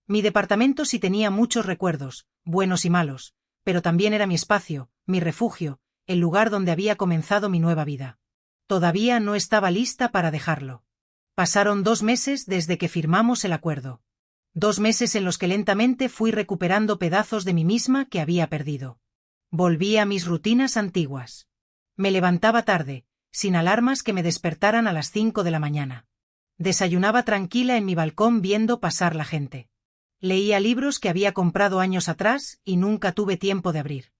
Mi departamento sí tenía muchos recuerdos, buenos y malos, pero también era mi espacio, mi refugio, el lugar donde había comenzado mi nueva vida. Todavía no estaba lista para dejarlo. Pasaron 2 meses desde que firmamos el acuerdo. 2 meses en los que lentamente fui recuperando pedazos de mí misma que había perdido. Volví a mis rutinas antiguas. Me levantaba tarde, sin alarmas que me despertaran a las 5 de la mañana. Desayunaba tranquila en mi balcón viendo pasar la gente. Leía libros que había comprado años atrás y nunca tuve tiempo de abrir.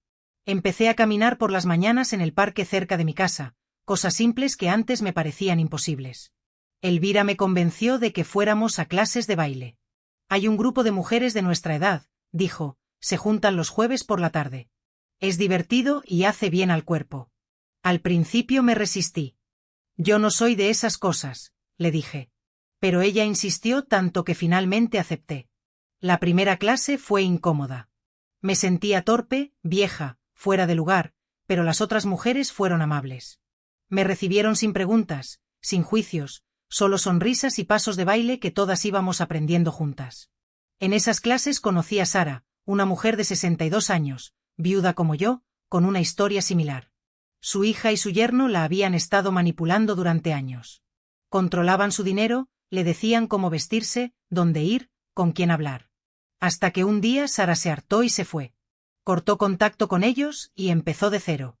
Empecé a caminar por las mañanas en el parque cerca de mi casa, cosas simples que antes me parecían imposibles. Elvira me convenció de que fuéramos a clases de baile. Hay un grupo de mujeres de nuestra edad, dijo, se juntan los jueves por la tarde. Es divertido y hace bien al cuerpo. Al principio me resistí. Yo no soy de esas cosas, le dije. Pero ella insistió tanto que finalmente acepté. La primera clase fue incómoda. Me sentía torpe, vieja, fuera de lugar, pero las otras mujeres fueron amables. Me recibieron sin preguntas, sin juicios, solo sonrisas y pasos de baile que todas íbamos aprendiendo juntas. En esas clases conocí a Sara, una mujer de 62 años, viuda como yo, con una historia similar. Su hija y su yerno la habían estado manipulando durante años. Controlaban su dinero, le decían cómo vestirse, dónde ir, con quién hablar. Hasta que un día Sara se hartó y se fue. Cortó contacto con ellos y empezó de cero.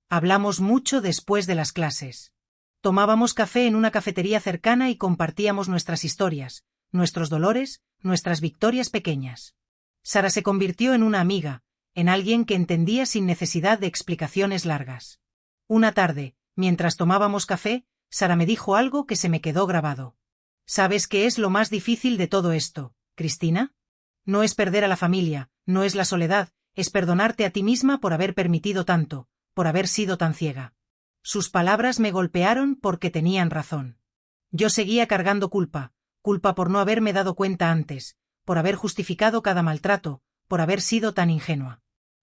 Hablamos mucho después de las clases. Tomábamos café en una cafetería cercana y compartíamos nuestras historias, nuestros dolores, nuestras victorias pequeñas. Sara se convirtió en una amiga, en alguien que entendía sin necesidad de explicaciones largas. Una tarde, mientras tomábamos café, Sara me dijo algo que se me quedó grabado. ¿Sabes qué es lo más difícil de todo esto, Cristina? No es perder a la familia, no es la soledad, es perdonarte a ti misma por haber permitido tanto, por haber sido tan ciega. Sus palabras me golpearon porque tenían razón. Yo seguía cargando culpa, culpa por no haberme dado cuenta antes, por haber justificado cada maltrato, por haber sido tan ingenua.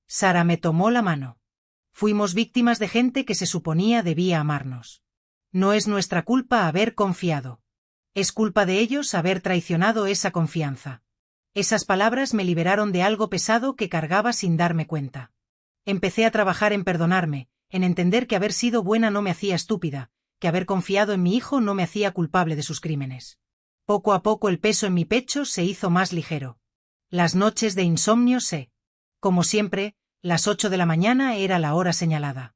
Sara me tomó la mano. Fuimos víctimas de gente que se suponía debía amarnos. No es nuestra culpa haber confiado. Es culpa de ellos haber traicionado esa confianza. Esas palabras me liberaron de algo pesado que cargaba sin darme cuenta. Empecé a trabajar en perdonarme, en entender que haber sido buena no me hacía estúpida, que haber confiado en mi hijo no me hacía culpable de sus crímenes. Poco a poco el peso en mi pecho se hizo más ligero. Las noches de insomnio como siempre, las 8 de la mañana era la hora señalada.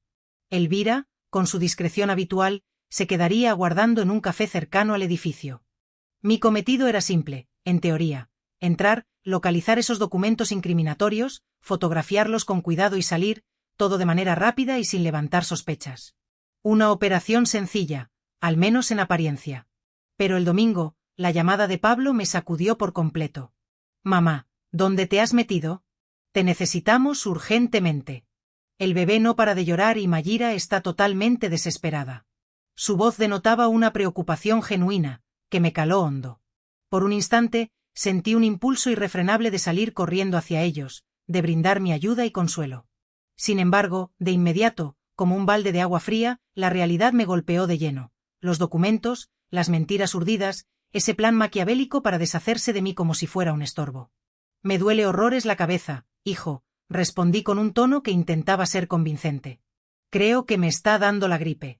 Elvira, con su discreción habitual, se quedaría aguardando en un café cercano al edificio. Mi cometido era simple, en teoría. Entrar, localizar esos documentos incriminatorios, fotografiarlos con cuidado y salir, todo de manera rápida y sin levantar sospechas. Una operación sencilla, al menos en apariencia. Pero el domingo, la llamada de Pablo me sacudió por completo. Mamá, ¿dónde te has metido? Te necesitamos urgentemente. El bebé no para de llorar y Mayira está totalmente desesperada. Su voz denotaba una preocupación genuina, que me caló hondo. Por un instante, sentí un impulso irrefrenable de salir corriendo hacia ellos, de brindar mi ayuda y consuelo. Sin embargo, de inmediato, como un balde de agua fría, la realidad me golpeó de lleno. Los documentos, las mentiras urdidas, ese plan maquiavélico para deshacerse de mí como si fuera un estorbo. Me duele horrores la cabeza, hijo, respondí con un tono que intentaba ser convincente. Creo que me está dando la gripe.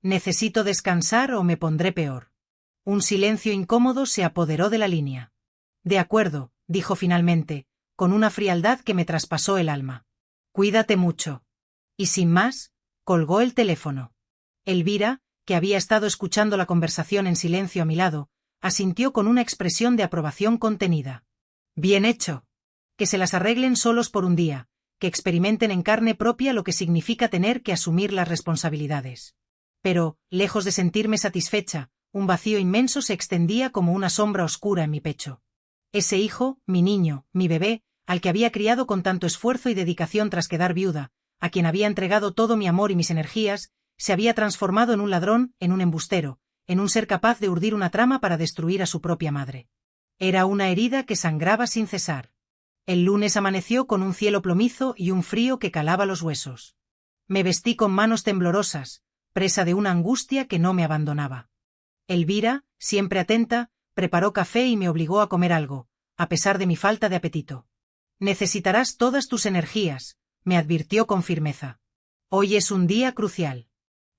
Necesito descansar o me pondré peor. Un silencio incómodo se apoderó de la línea. De acuerdo, dijo finalmente, con una frialdad que me traspasó el alma. Cuídate mucho. Y sin más, colgó el teléfono. Elvira, que había estado escuchando la conversación en silencio a mi lado, asintió con una expresión de aprobación contenida. Bien hecho. Que se las arreglen solos por un día, que experimenten en carne propia lo que significa tener que asumir las responsabilidades. Pero, lejos de sentirme satisfecha, un vacío inmenso se extendía como una sombra oscura en mi pecho. Ese hijo, mi niño, mi bebé, al que había criado con tanto esfuerzo y dedicación tras quedar viuda, a quien había entregado todo mi amor y mis energías, se había transformado en un ladrón, en un embustero, en un ser capaz de urdir una trama para destruir a su propia madre. Era una herida que sangraba sin cesar. El lunes amaneció con un cielo plomizo y un frío que calaba los huesos. Me vestí con manos temblorosas, presa de una angustia que no me abandonaba. Elvira, siempre atenta, preparó café y me obligó a comer algo, a pesar de mi falta de apetito. Necesitarás todas tus energías, me advirtió con firmeza. Hoy es un día crucial.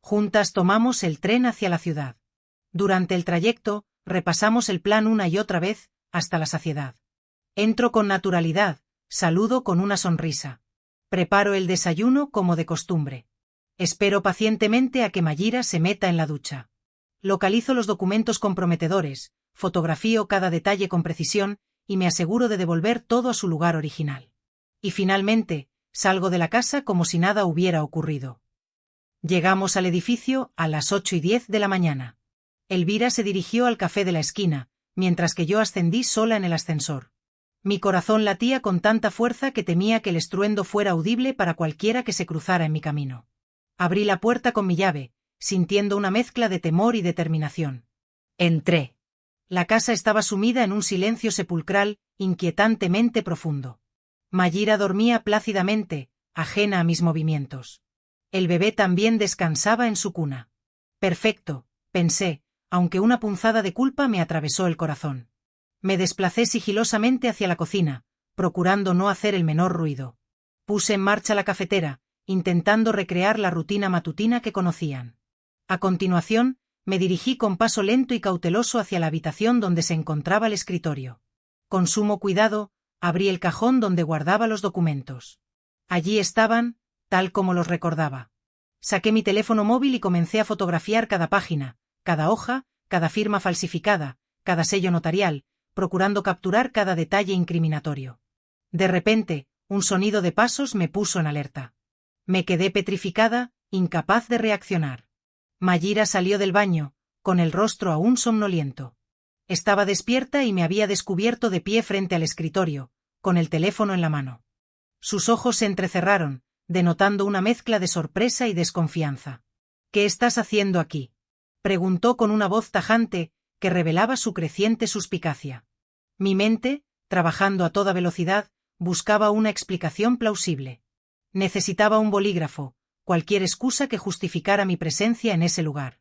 Juntas tomamos el tren hacia la ciudad. Durante el trayecto, repasamos el plan una y otra vez, hasta la saciedad. Entro con naturalidad, saludo con una sonrisa. Preparo el desayuno como de costumbre. Espero pacientemente a que Mayira se meta en la ducha. Localizo los documentos comprometedores, fotografío cada detalle con precisión, y me aseguro de devolver todo a su lugar original. Y finalmente, salgo de la casa como si nada hubiera ocurrido. Llegamos al edificio a las 8:10 de la mañana. Elvira se dirigió al café de la esquina, mientras que yo ascendí sola en el ascensor. Mi corazón latía con tanta fuerza que temía que el estruendo fuera audible para cualquiera que se cruzara en mi camino. Abrí la puerta con mi llave, sintiendo una mezcla de temor y determinación. Entré. La casa estaba sumida en un silencio sepulcral, inquietantemente profundo. Mayira dormía plácidamente, ajena a mis movimientos. El bebé también descansaba en su cuna. Perfecto, pensé, aunque una punzada de culpa me atravesó el corazón. Me desplacé sigilosamente hacia la cocina, procurando no hacer el menor ruido. Puse en marcha la cafetera, intentando recrear la rutina matutina que conocían. A continuación, me dirigí con paso lento y cauteloso hacia la habitación donde se encontraba el escritorio. Con sumo cuidado, abrí el cajón donde guardaba los documentos. Allí estaban, tal como los recordaba. Saqué mi teléfono móvil y comencé a fotografiar cada página, cada hoja, cada firma falsificada, cada sello notarial, procurando capturar cada detalle incriminatorio. De repente, un sonido de pasos me puso en alerta. Me quedé petrificada, incapaz de reaccionar. Mayira salió del baño, con el rostro aún somnoliento. Estaba despierta y me había descubierto de pie frente al escritorio, con el teléfono en la mano. Sus ojos se entrecerraron, denotando una mezcla de sorpresa y desconfianza. «¿Qué estás haciendo aquí?», preguntó con una voz tajante, que revelaba su creciente suspicacia. Mi mente, trabajando a toda velocidad, buscaba una explicación plausible. Necesitaba un bolígrafo, cualquier excusa que justificara mi presencia en ese lugar.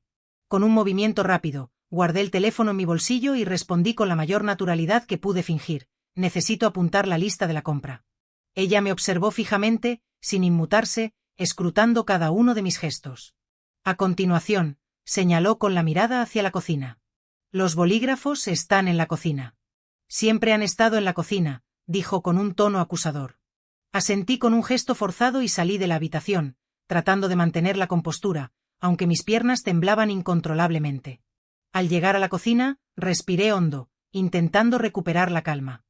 Con un movimiento rápido, guardé el teléfono en mi bolsillo y respondí con la mayor naturalidad que pude fingir: necesito apuntar la lista de la compra. Ella me observó fijamente, sin inmutarse, escrutando cada uno de mis gestos. A continuación, señaló con la mirada hacia la cocina. Los bolígrafos están en la cocina. Siempre han estado en la cocina, dijo con un tono acusador. Asentí con un gesto forzado y salí de la habitación, tratando de mantener la compostura, aunque mis piernas temblaban incontrolablemente. Al llegar a la cocina, respiré hondo, intentando recuperar la calma.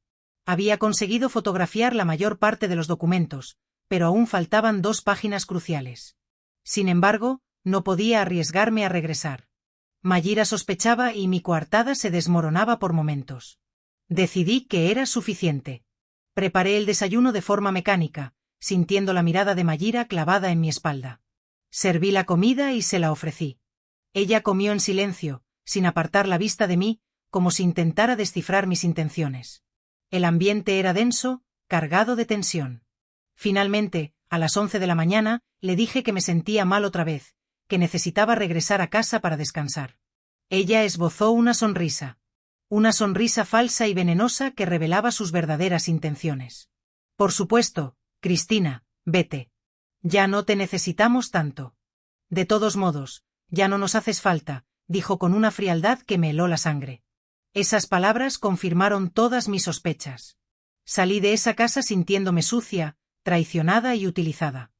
Había conseguido fotografiar la mayor parte de los documentos, pero aún faltaban 2 páginas cruciales. Sin embargo, no podía arriesgarme a regresar. Mayira sospechaba y mi coartada se desmoronaba por momentos. Decidí que era suficiente. Preparé el desayuno de forma mecánica, sintiendo la mirada de Mayira clavada en mi espalda. Serví la comida y se la ofrecí. Ella comió en silencio, sin apartar la vista de mí, como si intentara descifrar mis intenciones. El ambiente era denso, cargado de tensión. Finalmente, a las 11 de la mañana, le dije que me sentía mal otra vez, que necesitaba regresar a casa para descansar. Ella esbozó una sonrisa falsa y venenosa que revelaba sus verdaderas intenciones. Por supuesto, Cristina, vete. Ya no te necesitamos tanto. De todos modos, ya no nos haces falta, dijo con una frialdad que me heló la sangre. Esas palabras confirmaron todas mis sospechas. Salí de esa casa sintiéndome sucia, traicionada y utilizada.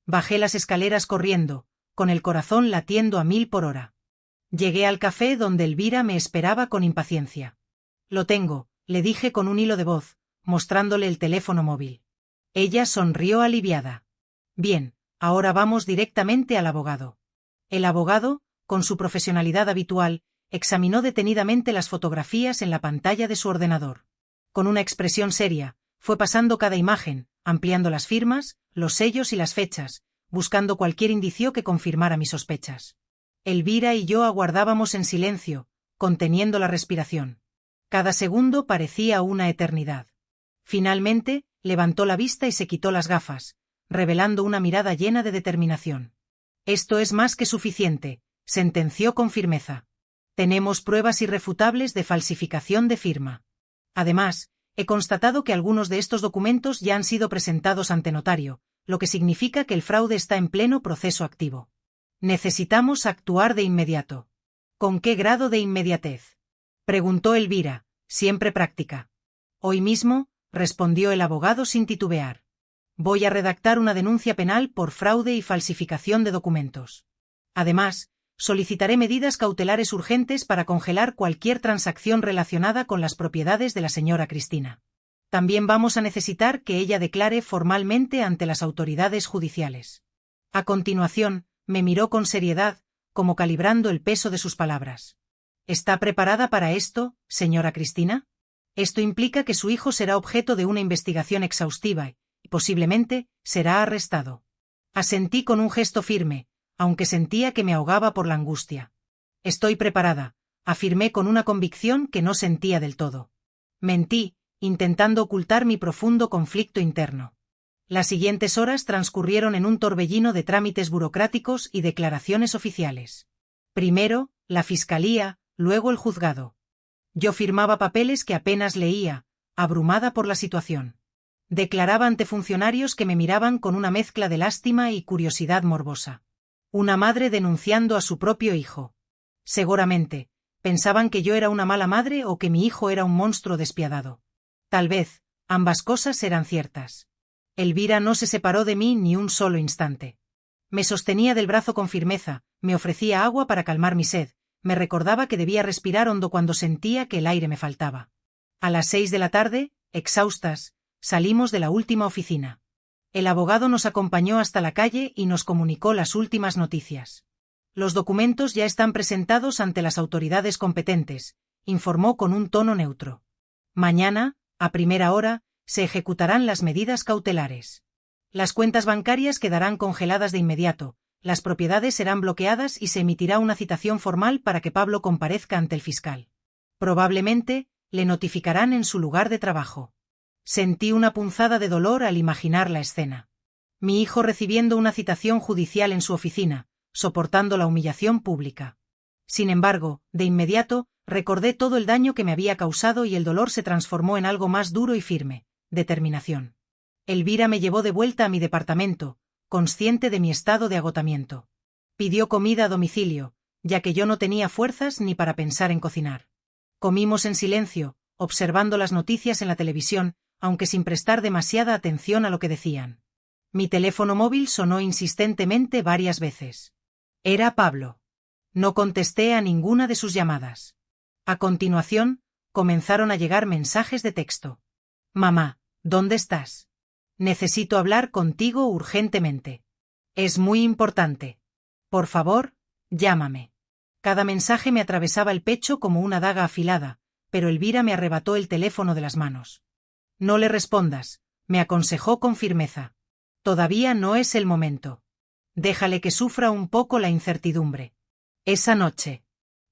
Bajé las escaleras corriendo, con el corazón latiendo a 1000 por hora. Llegué al café donde Elvira me esperaba con impaciencia. Lo tengo, le dije con un hilo de voz, mostrándole el teléfono móvil. Ella sonrió aliviada. Bien, ahora vamos directamente al abogado. El abogado, con su profesionalidad habitual, examinó detenidamente las fotografías en la pantalla de su ordenador. Con una expresión seria, fue pasando cada imagen, ampliando las firmas, los sellos y las fechas, buscando cualquier indicio que confirmara mis sospechas. Elvira y yo aguardábamos en silencio, conteniendo la respiración. Cada segundo parecía una eternidad. Finalmente, levantó la vista y se quitó las gafas, revelando una mirada llena de determinación. Esto es más que suficiente, sentenció con firmeza. Tenemos pruebas irrefutables de falsificación de firma. Además, he constatado que algunos de estos documentos ya han sido presentados ante notario, lo que significa que el fraude está en pleno proceso activo. Necesitamos actuar de inmediato. ¿Con qué grado de inmediatez?, preguntó Elvira, siempre práctica. Hoy mismo, respondió el abogado sin titubear. Voy a redactar una denuncia penal por fraude y falsificación de documentos. Además, solicitaré medidas cautelares urgentes para congelar cualquier transacción relacionada con las propiedades de la señora Cristina. También vamos a necesitar que ella declare formalmente ante las autoridades judiciales. A continuación, me miró con seriedad, como calibrando el peso de sus palabras. ¿Está preparada para esto, señora Cristina? Esto implica que su hijo será objeto de una investigación exhaustiva y, posiblemente, será arrestado. Asentí con un gesto firme, aunque sentía que me ahogaba por la angustia. Estoy preparada, afirmé con una convicción que no sentía del todo. Mentí, intentando ocultar mi profundo conflicto interno. Las siguientes horas transcurrieron en un torbellino de trámites burocráticos y declaraciones oficiales. Primero, la fiscalía, luego el juzgado. Yo firmaba papeles que apenas leía, abrumada por la situación. Declaraba ante funcionarios que me miraban con una mezcla de lástima y curiosidad morbosa. Una madre denunciando a su propio hijo. Seguramente, pensaban que yo era una mala madre o que mi hijo era un monstruo despiadado. Tal vez, ambas cosas eran ciertas. Elvira no se separó de mí ni un solo instante. Me sostenía del brazo con firmeza, me ofrecía agua para calmar mi sed, me recordaba que debía respirar hondo cuando sentía que el aire me faltaba. A las 6 de la tarde, exhaustas, salimos de la última oficina. El abogado nos acompañó hasta la calle y nos comunicó las últimas noticias. Los documentos ya están presentados ante las autoridades competentes, informó con un tono neutro. Mañana, a primera hora, se ejecutarán las medidas cautelares. Las cuentas bancarias quedarán congeladas de inmediato, las propiedades serán bloqueadas y se emitirá una citación formal para que Pablo comparezca ante el fiscal. Probablemente, le notificarán en su lugar de trabajo. Sentí una punzada de dolor al imaginar la escena. Mi hijo recibiendo una citación judicial en su oficina, soportando la humillación pública. Sin embargo, de inmediato, recordé todo el daño que me había causado y el dolor se transformó en algo más duro y firme, determinación. Elvira me llevó de vuelta a mi departamento, consciente de mi estado de agotamiento. Pidió comida a domicilio, ya que yo no tenía fuerzas ni para pensar en cocinar. Comimos en silencio, observando las noticias en la televisión, aunque sin prestar demasiada atención a lo que decían. Mi teléfono móvil sonó insistentemente varias veces. Era Pablo. No contesté a ninguna de sus llamadas. A continuación, comenzaron a llegar mensajes de texto. Mamá, ¿dónde estás? Necesito hablar contigo urgentemente. Es muy importante. Por favor, llámame. Cada mensaje me atravesaba el pecho como una daga afilada, pero Elvira me arrebató el teléfono de las manos. No le respondas, me aconsejó con firmeza. Todavía no es el momento. Déjale que sufra un poco la incertidumbre. Esa noche.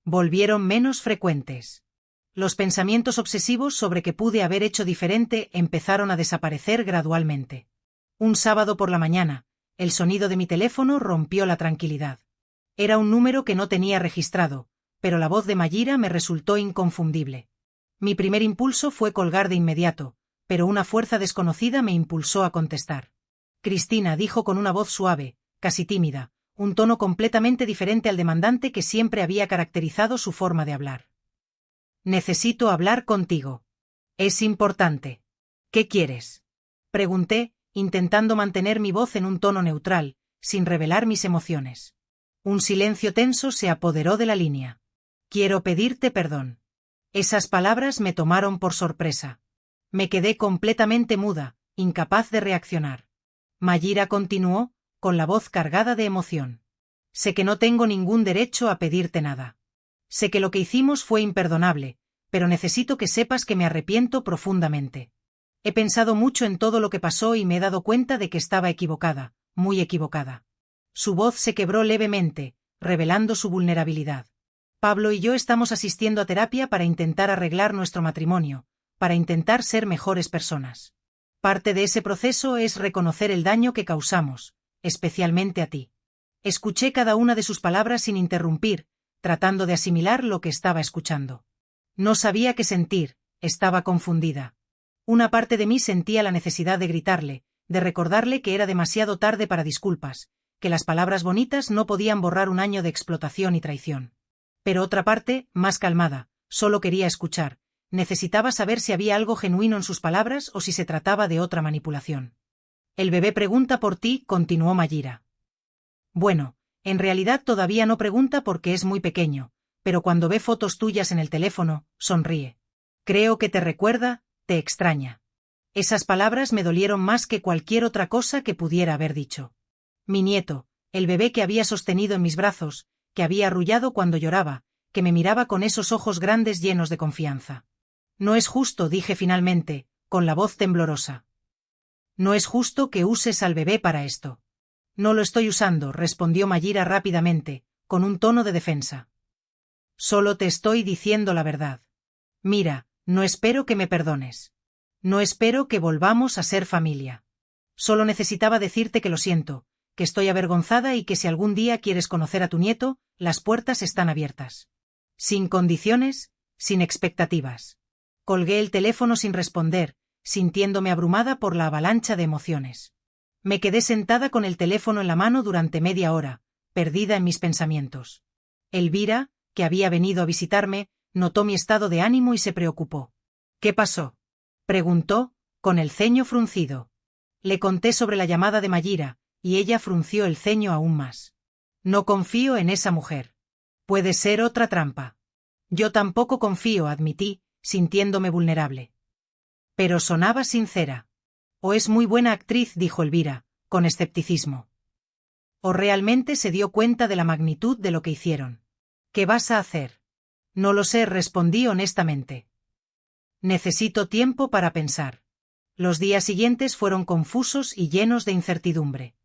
Volvieron menos frecuentes. Los pensamientos obsesivos sobre qué pude haber hecho diferente empezaron a desaparecer gradualmente. Un sábado por la mañana, el sonido de mi teléfono rompió la tranquilidad. Era un número que no tenía registrado, pero la voz de Mayira me resultó inconfundible. Mi primer impulso fue colgar de inmediato, pero una fuerza desconocida me impulsó a contestar. Cristina dijo con una voz suave, casi tímida, un tono completamente diferente al demandante que siempre había caracterizado su forma de hablar. Necesito hablar contigo. Es importante. ¿Qué quieres? Pregunté, intentando mantener mi voz en un tono neutral, sin revelar mis emociones. Un silencio tenso se apoderó de la línea. Quiero pedirte perdón. Esas palabras me tomaron por sorpresa. Me quedé completamente muda, incapaz de reaccionar. Mayra continuó, con la voz cargada de emoción. Sé que no tengo ningún derecho a pedirte nada. Sé que lo que hicimos fue imperdonable, pero necesito que sepas que me arrepiento profundamente. He pensado mucho en todo lo que pasó y me he dado cuenta de que estaba equivocada, muy equivocada. Su voz se quebró levemente, revelando su vulnerabilidad. Pablo y yo estamos asistiendo a terapia para intentar arreglar nuestro matrimonio, para intentar ser mejores personas. Parte de ese proceso es reconocer el daño que causamos, especialmente a ti. Escuché cada una de sus palabras sin interrumpir, tratando de asimilar lo que estaba escuchando. No sabía qué sentir, estaba confundida. Una parte de mí sentía la necesidad de gritarle, de recordarle que era demasiado tarde para disculpas, que las palabras bonitas no podían borrar un año de explotación y traición. Pero otra parte, más calmada, solo quería escuchar. Necesitaba saber si había algo genuino en sus palabras o si se trataba de otra manipulación. El bebé pregunta por ti, continuó Mayra. Bueno, en realidad todavía no pregunta porque es muy pequeño, pero cuando ve fotos tuyas en el teléfono, sonríe. Creo que te recuerda, te extraña. Esas palabras me dolieron más que cualquier otra cosa que pudiera haber dicho. Mi nieto, el bebé que había sostenido en mis brazos, que había arrullado cuando lloraba, que me miraba con esos ojos grandes llenos de confianza. No es justo, dije finalmente, con la voz temblorosa. No es justo que uses al bebé para esto. No lo estoy usando, respondió Mayra rápidamente, con un tono de defensa. Solo te estoy diciendo la verdad. Mira, no espero que me perdones. No espero que volvamos a ser familia. Solo necesitaba decirte que lo siento, que estoy avergonzada y que si algún día quieres conocer a tu nieto, las puertas están abiertas. Sin condiciones, sin expectativas. Colgué el teléfono sin responder, sintiéndome abrumada por la avalancha de emociones. Me quedé sentada con el teléfono en la mano durante media hora, perdida en mis pensamientos. Elvira, que había venido a visitarme, notó mi estado de ánimo y se preocupó. ¿Qué pasó? Preguntó, con el ceño fruncido. Le conté sobre la llamada de Mayra, y ella frunció el ceño aún más. No confío en esa mujer. Puede ser otra trampa. Yo tampoco confío, admití, sintiéndome vulnerable. Pero sonaba sincera. O es muy buena actriz, dijo Elvira, con escepticismo. O realmente se dio cuenta de la magnitud de lo que hicieron. ¿Qué vas a hacer? No lo sé, respondí honestamente. Necesito tiempo para pensar. Los días siguientes fueron confusos y llenos de incertidumbre.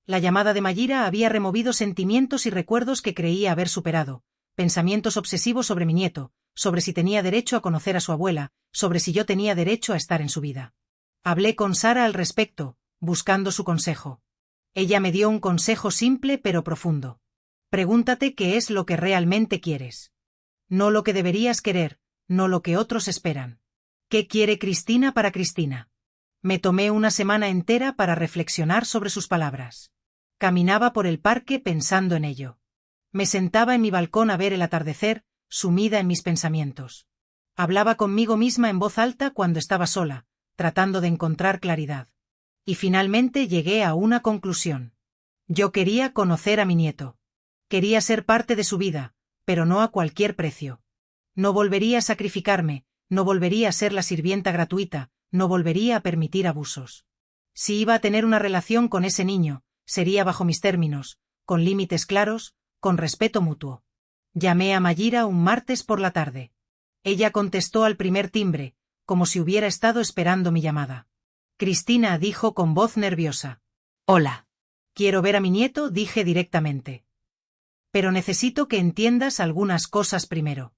La llamada de Mayra había removido sentimientos y recuerdos que creía haber superado, pensamientos obsesivos sobre mi nieto, sobre si tenía derecho a conocer a su abuela, sobre si yo tenía derecho a estar en su vida. Hablé con Sara al respecto, buscando su consejo. Ella me dio un consejo simple pero profundo. Pregúntate qué es lo que realmente quieres. No lo que deberías querer, no lo que otros esperan. ¿Qué quiere Cristina para Cristina? Me tomé una semana entera para reflexionar sobre sus palabras. Caminaba por el parque pensando en ello. Me sentaba en mi balcón a ver el atardecer, sumida en mis pensamientos. Hablaba conmigo misma en voz alta cuando estaba sola, tratando de encontrar claridad. Y finalmente llegué a una conclusión. Yo quería conocer a mi nieto. Quería ser parte de su vida, pero no a cualquier precio. No volvería a sacrificarme, no volvería a ser la sirvienta gratuita, no volvería a permitir abusos. Si iba a tener una relación con ese niño, sería bajo mis términos, con límites claros, con respeto mutuo. Llamé a Mayra un martes por la tarde. Ella contestó al primer timbre, como si hubiera estado esperando mi llamada. Cristina, dijo con voz nerviosa. Hola. Quiero ver a mi nieto, dije directamente. Pero necesito que entiendas algunas cosas primero.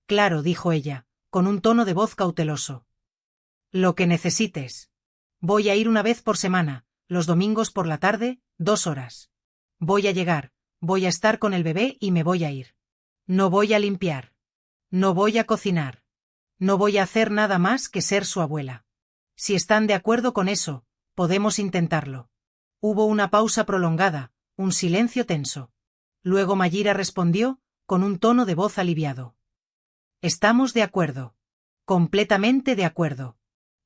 Claro, dijo ella, con un tono de voz cauteloso. Lo que necesites. Voy a ir una vez por semana, los domingos por la tarde, 2 horas. Voy a llegar, voy a estar con el bebé y me voy a ir. No voy a limpiar. No voy a cocinar. No voy a hacer nada más que ser su abuela. Si están de acuerdo con eso, podemos intentarlo. Hubo una pausa prolongada, un silencio tenso. Luego Mayra respondió, con un tono de voz aliviado. Estamos de acuerdo. Completamente de acuerdo.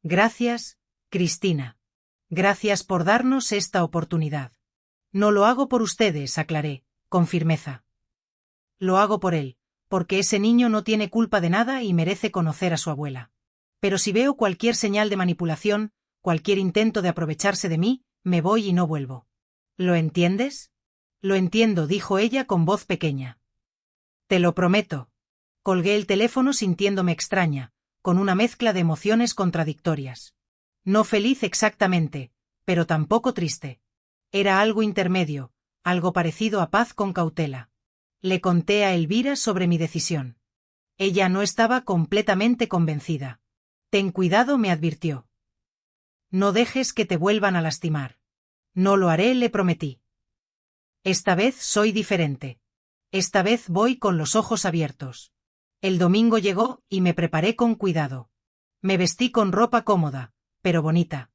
Gracias, Cristina. Gracias por darnos esta oportunidad. No lo hago por ustedes, aclaré, con firmeza. Lo hago por él, porque ese niño no tiene culpa de nada y merece conocer a su abuela. Pero si veo cualquier señal de manipulación, cualquier intento de aprovecharse de mí, me voy y no vuelvo. ¿Lo entiendes? Lo entiendo, dijo ella con voz pequeña. Te lo prometo. Colgué el teléfono sintiéndome extraña, con una mezcla de emociones contradictorias. No feliz exactamente, pero tampoco triste. Era algo intermedio, algo parecido a paz con cautela. Le conté a Elvira sobre mi decisión. Ella no estaba completamente convencida. Ten cuidado, me advirtió. No dejes que te vuelvan a lastimar. No lo haré, le prometí. Esta vez soy diferente. Esta vez voy con los ojos abiertos. El domingo llegó y me preparé con cuidado. Me vestí con ropa cómoda, pero bonita.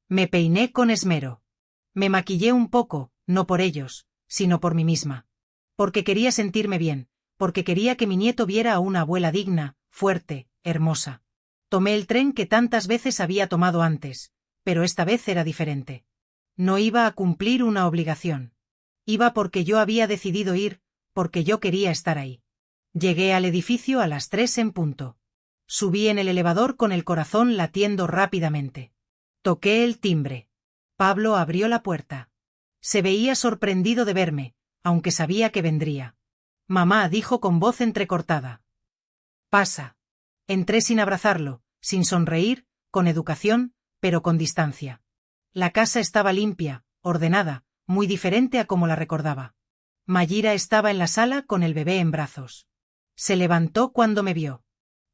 Me peiné con esmero. Me maquillé un poco, no por ellos, sino por mí misma. Porque quería sentirme bien, porque quería que mi nieto viera a una abuela digna, fuerte, hermosa. Tomé el tren que tantas veces había tomado antes, pero esta vez era diferente. No iba a cumplir una obligación. Iba porque yo había decidido ir, porque yo quería estar ahí. Llegué al edificio a las 3 en punto. Subí en el elevador con el corazón latiendo rápidamente. Toqué el timbre. Pablo abrió la puerta. Se veía sorprendido de verme, aunque sabía que vendría. Mamá, dijo con voz entrecortada. Pasa. Entré sin abrazarlo, sin sonreír, con educación, pero con distancia. La casa estaba limpia, ordenada, muy diferente a como la recordaba. Mayira estaba en la sala con el bebé en brazos. Se levantó cuando me vio.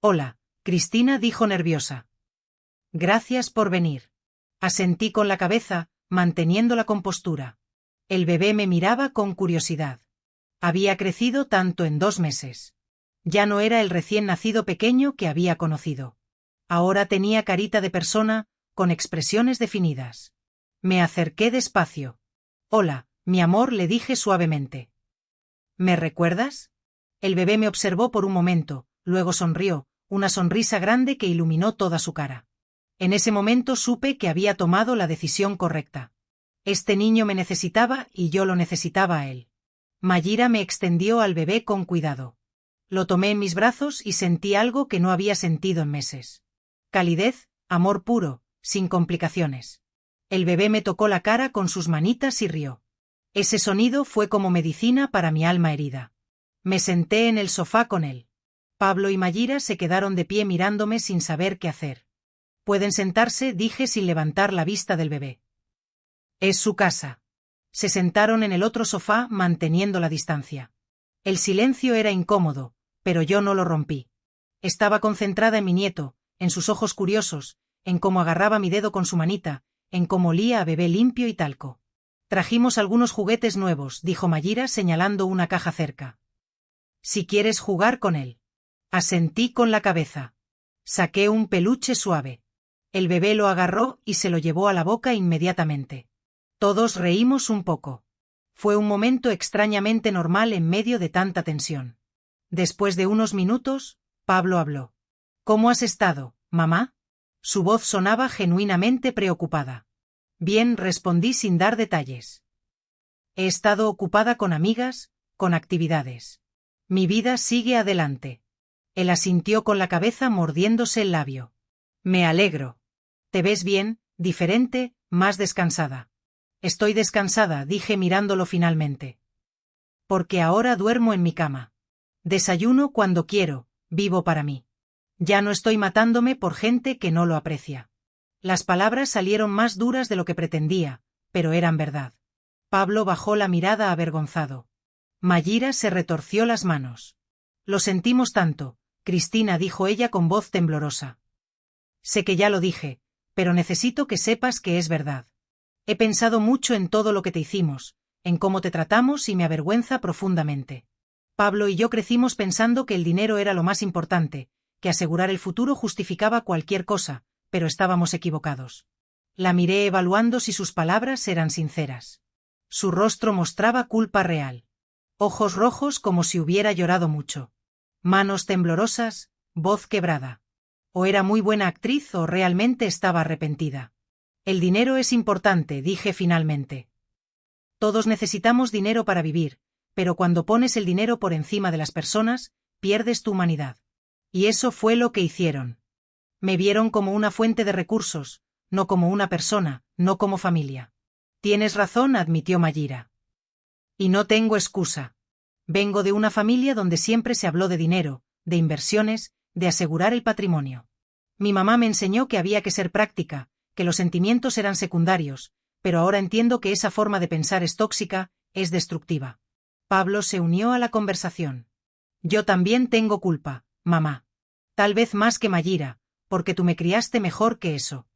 Hola, Cristina, dijo nerviosa. Gracias por venir. Asentí con la cabeza, manteniendo la compostura. El bebé me miraba con curiosidad. Había crecido tanto en 2 meses. Ya no era el recién nacido pequeño que había conocido. Ahora tenía carita de persona, con expresiones definidas. Me acerqué despacio. Hola, mi amor, le dije suavemente. ¿Me recuerdas? El bebé me observó por un momento, luego sonrió, una sonrisa grande que iluminó toda su cara. En ese momento supe que había tomado la decisión correcta. Este niño me necesitaba y yo lo necesitaba a él. Mayira me extendió al bebé con cuidado. Lo tomé en mis brazos y sentí algo que no había sentido en meses. Calidez, amor puro, sin complicaciones. El bebé me tocó la cara con sus manitas y rió. Ese sonido fue como medicina para mi alma herida. Me senté en el sofá con él. Pablo y Mayira se quedaron de pie mirándome sin saber qué hacer. Pueden sentarse, dije sin levantar la vista del bebé. Es su casa. Se sentaron en el otro sofá manteniendo la distancia. El silencio era incómodo, pero yo no lo rompí. Estaba concentrada en mi nieto, en sus ojos curiosos, en cómo agarraba mi dedo con su manita, en cómo olía a bebé limpio y talco. Trajimos algunos juguetes nuevos, dijo Mayira señalando una caja cerca. Si quieres jugar con él. Asentí con la cabeza. Saqué un peluche suave. El bebé lo agarró y se lo llevó a la boca inmediatamente. Todos reímos un poco. Fue un momento extrañamente normal en medio de tanta tensión. Después de unos minutos, Pablo habló. ¿Cómo has estado, mamá? Su voz sonaba genuinamente preocupada. Bien, respondí sin dar detalles. He estado ocupada con amigas, con actividades. Mi vida sigue adelante. Él asintió con la cabeza mordiéndose el labio. Me alegro. Te ves bien, diferente, más descansada. Estoy descansada, dije mirándolo finalmente. Porque ahora duermo en mi cama. Desayuno cuando quiero, vivo para mí. Ya no estoy matándome por gente que no lo aprecia. Las palabras salieron más duras de lo que pretendía, pero eran verdad. Pablo bajó la mirada avergonzado. Mayira se retorció las manos. Lo sentimos tanto, Cristina, dijo ella con voz temblorosa. Sé que ya lo dije, pero necesito que sepas que es verdad. He pensado mucho en todo lo que te hicimos, en cómo te tratamos y me avergüenza profundamente. Pablo y yo crecimos pensando que el dinero era lo más importante, que asegurar el futuro justificaba cualquier cosa, pero estábamos equivocados. La miré evaluando si sus palabras eran sinceras. Su rostro mostraba culpa real. Ojos rojos como si hubiera llorado mucho. Manos temblorosas, voz quebrada. O era muy buena actriz o realmente estaba arrepentida. El dinero es importante, dije finalmente. Todos necesitamos dinero para vivir, pero cuando pones el dinero por encima de las personas, pierdes tu humanidad. Y eso fue lo que hicieron. Me vieron como una fuente de recursos, no como una persona, no como familia. Tienes razón, admitió Mayra. Y no tengo excusa. Vengo de una familia donde siempre se habló de dinero, de inversiones, de asegurar el patrimonio. Mi mamá me enseñó que había que ser práctica, que los sentimientos eran secundarios, pero ahora entiendo que esa forma de pensar es tóxica, es destructiva. Pablo se unió a la conversación. Yo también tengo culpa, mamá. Tal vez más que Mayra, porque tú me criaste mejor que eso.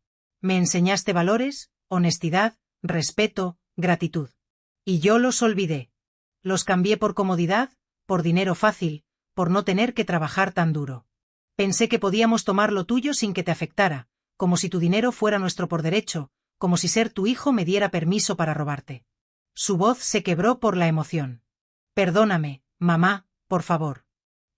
Me enseñaste valores, honestidad, respeto, gratitud. Y yo los olvidé. Los cambié por comodidad, por dinero fácil, por no tener que trabajar tan duro. Pensé que podíamos tomar lo tuyo sin que te afectara, como si tu dinero fuera nuestro por derecho, como si ser tu hijo me diera permiso para robarte. Su voz se quebró por la emoción. Perdóname, mamá, por favor.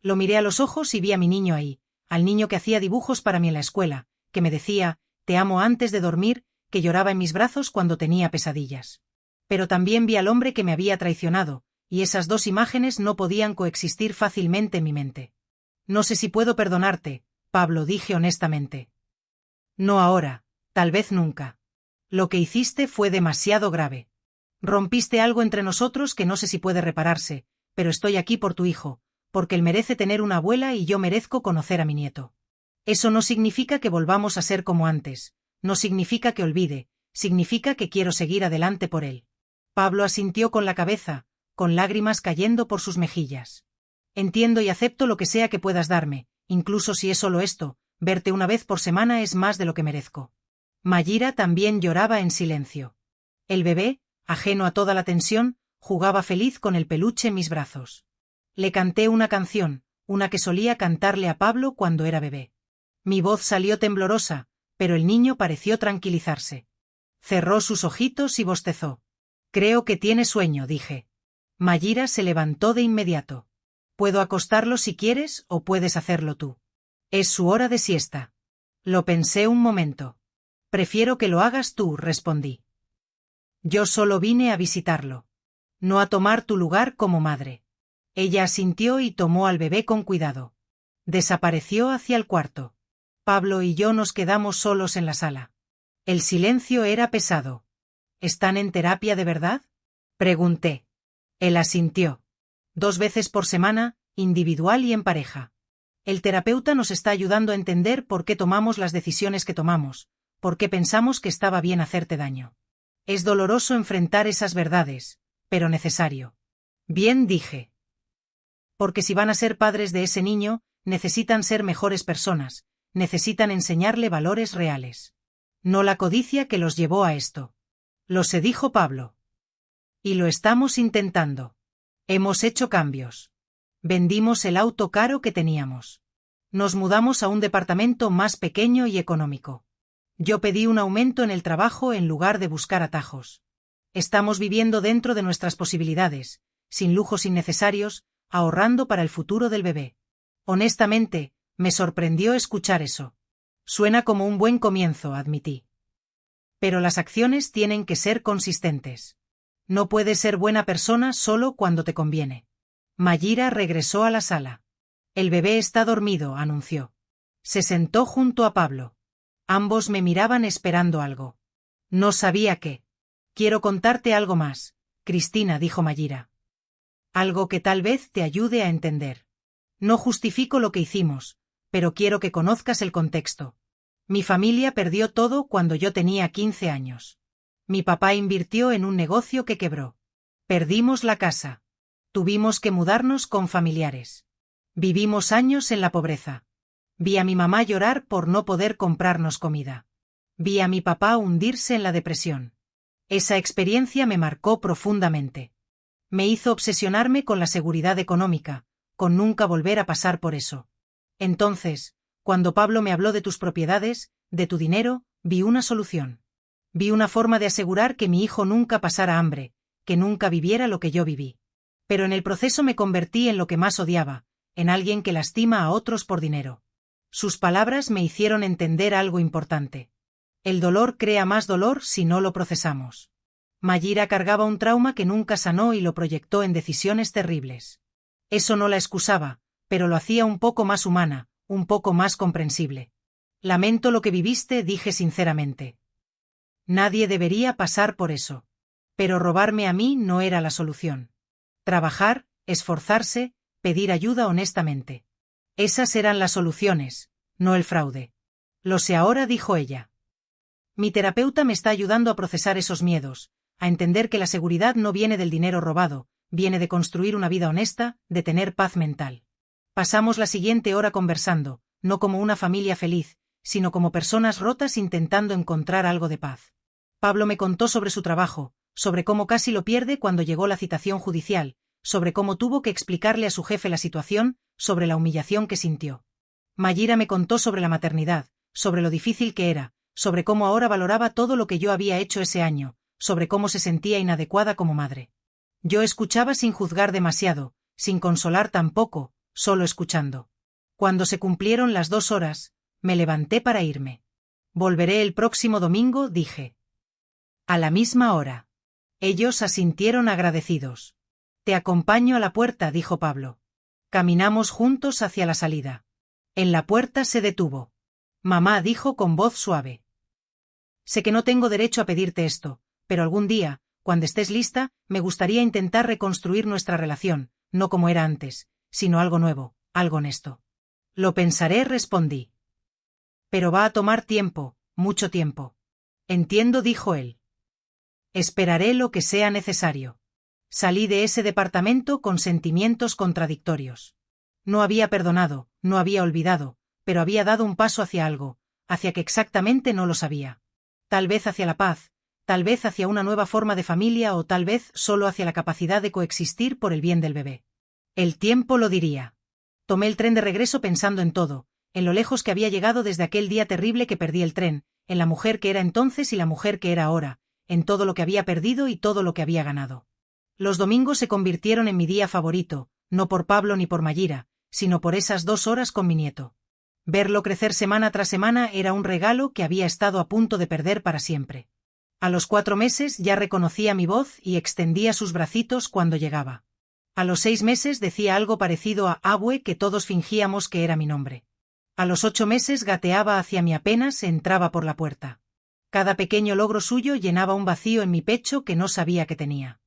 Lo miré a los ojos y vi a mi niño ahí, al niño que hacía dibujos para mí en la escuela, que me decía, te amo antes de dormir, que lloraba en mis brazos cuando tenía pesadillas. Pero también vi al hombre que me había traicionado, y esas dos imágenes no podían coexistir fácilmente en mi mente. No sé si puedo perdonarte, Pablo, dije honestamente. No ahora, tal vez nunca. Lo que hiciste fue demasiado grave. Rompiste algo entre nosotros que no sé si puede repararse, pero estoy aquí por tu hijo, porque él merece tener una abuela y yo merezco conocer a mi nieto. Eso no significa que volvamos a ser como antes, no significa que olvide, significa que quiero seguir adelante por él. Pablo asintió con la cabeza, con lágrimas cayendo por sus mejillas. Entiendo y acepto lo que sea que puedas darme, incluso si es solo esto, verte una vez por semana es más de lo que merezco. Mayra también lloraba en silencio. El bebé, ajeno a toda la tensión, jugaba feliz con el peluche en mis brazos. Le canté una canción, una que solía cantarle a Pablo cuando era bebé. Mi voz salió temblorosa, pero el niño pareció tranquilizarse. Cerró sus ojitos y bostezó. Creo que tiene sueño, dije. Mayra se levantó de inmediato. Puedo acostarlo si quieres o puedes hacerlo tú. Es su hora de siesta. Lo pensé un momento. Prefiero que lo hagas tú, respondí. Yo solo vine a visitarlo. No a tomar tu lugar como madre. Ella asintió y tomó al bebé con cuidado. Desapareció hacia el cuarto. Pablo y yo nos quedamos solos en la sala. El silencio era pesado. ¿Están en terapia de verdad? Pregunté. Él asintió. 2 veces por semana, individual y en pareja. El terapeuta nos está ayudando a entender por qué tomamos las decisiones que tomamos, por qué pensamos que estaba bien hacerte daño. Es doloroso enfrentar esas verdades, pero necesario. Bien, dije. Porque si van a ser padres de ese niño, necesitan ser mejores personas, necesitan enseñarle valores reales. No la codicia que los llevó a esto. Lo sé, dijo Pablo. Y lo estamos intentando. Hemos hecho cambios. Vendimos el auto caro que teníamos. Nos mudamos a un departamento más pequeño y económico. Yo pedí un aumento en el trabajo en lugar de buscar atajos. Estamos viviendo dentro de nuestras posibilidades, sin lujos innecesarios, ahorrando para el futuro del bebé. Honestamente, me sorprendió escuchar eso. Suena como un buen comienzo, admití. Pero las acciones tienen que ser consistentes. No puedes ser buena persona solo cuando te conviene. Mayra regresó a la sala. El bebé está dormido, anunció. Se sentó junto a Pablo. Ambos me miraban esperando algo. No sabía qué. Quiero contarte algo más, Cristina, dijo Mayra. Algo que tal vez te ayude a entender. No justifico lo que hicimos, pero quiero que conozcas el contexto. Mi familia perdió todo cuando yo tenía 15 años. Mi papá invirtió en un negocio que quebró. Perdimos la casa. Tuvimos que mudarnos con familiares. Vivimos años en la pobreza. Vi a mi mamá llorar por no poder comprarnos comida. Vi a mi papá hundirse en la depresión. Esa experiencia me marcó profundamente. Me hizo obsesionarme con la seguridad económica, con nunca volver a pasar por eso. Entonces, cuando Pablo me habló de tus propiedades, de tu dinero, vi una solución. Vi una forma de asegurar que mi hijo nunca pasara hambre, que nunca viviera lo que yo viví. Pero en el proceso me convertí en lo que más odiaba, en alguien que lastima a otros por dinero. Sus palabras me hicieron entender algo importante. El dolor crea más dolor si no lo procesamos. Mayra cargaba un trauma que nunca sanó y lo proyectó en decisiones terribles. Eso no la excusaba, pero lo hacía un poco más humana, un poco más comprensible. Lamento lo que viviste, dije sinceramente. Nadie debería pasar por eso. Pero robarme a mí no era la solución. Trabajar, esforzarse, pedir ayuda honestamente. Esas eran las soluciones, no el fraude. Lo sé ahora, dijo ella. Mi terapeuta me está ayudando a procesar esos miedos, a entender que la seguridad no viene del dinero robado, viene de construir una vida honesta, de tener paz mental. Pasamos la siguiente hora conversando, no como una familia feliz, sino como personas rotas intentando encontrar algo de paz. Pablo me contó sobre su trabajo, sobre cómo casi lo pierde cuando llegó la citación judicial, sobre cómo tuvo que explicarle a su jefe la situación, sobre la humillación que sintió. Mayra me contó sobre la maternidad, sobre lo difícil que era, sobre cómo ahora valoraba todo lo que yo había hecho ese año, sobre cómo se sentía inadecuada como madre. Yo escuchaba sin juzgar demasiado, sin consolar tampoco, solo escuchando. Cuando se cumplieron las 2 horas, me levanté para irme. Volveré el próximo domingo, dije. A la misma hora. Ellos asintieron agradecidos. Te acompaño a la puerta, dijo Pablo. Caminamos juntos hacia la salida. En la puerta se detuvo. Mamá, dijo con voz suave. Sé que no tengo derecho a pedirte esto, pero algún día, cuando estés lista, me gustaría intentar reconstruir nuestra relación, no como era antes, sino algo nuevo, algo honesto. Lo pensaré, respondí. Pero va a tomar tiempo, mucho tiempo. Entiendo, dijo él. Esperaré lo que sea necesario. Salí de ese departamento con sentimientos contradictorios. No había perdonado, no había olvidado, pero había dado un paso hacia algo, hacia que exactamente no lo sabía. Tal vez hacia la paz, tal vez hacia una nueva forma de familia o tal vez solo hacia la capacidad de coexistir por el bien del bebé. El tiempo lo diría. Tomé el tren de regreso pensando en todo, en lo lejos que había llegado desde aquel día terrible que perdí el tren, en la mujer que era entonces y la mujer que era ahora, en todo lo que había perdido y todo lo que había ganado. Los domingos se convirtieron en mi día favorito, no por Pablo ni por Mayra, sino por esas 2 horas con mi nieto. Verlo crecer semana tras semana era un regalo que había estado a punto de perder para siempre. A los 4 meses ya reconocía mi voz y extendía sus bracitos cuando llegaba. A los 6 meses decía algo parecido a abue que todos fingíamos que era mi nombre. A los 8 meses gateaba hacia mí apenas entraba por la puerta. Cada pequeño logro suyo llenaba un vacío en mi pecho que no sabía que tenía.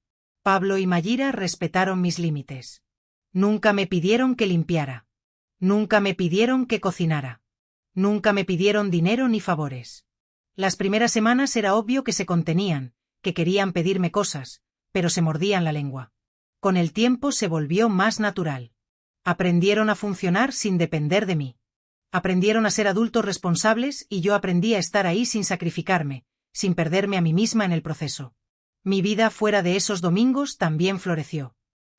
Pablo y Mayra respetaron mis límites. Nunca me pidieron que limpiara. Nunca me pidieron que cocinara. Nunca me pidieron dinero ni favores. Las primeras semanas era obvio que se contenían, que querían pedirme cosas, pero se mordían la lengua. Con el tiempo se volvió más natural. Aprendieron a funcionar sin depender de mí. Aprendieron a ser adultos responsables y yo aprendí a estar ahí sin sacrificarme, sin perderme a mí misma en el proceso. Mi vida fuera de esos domingos también floreció.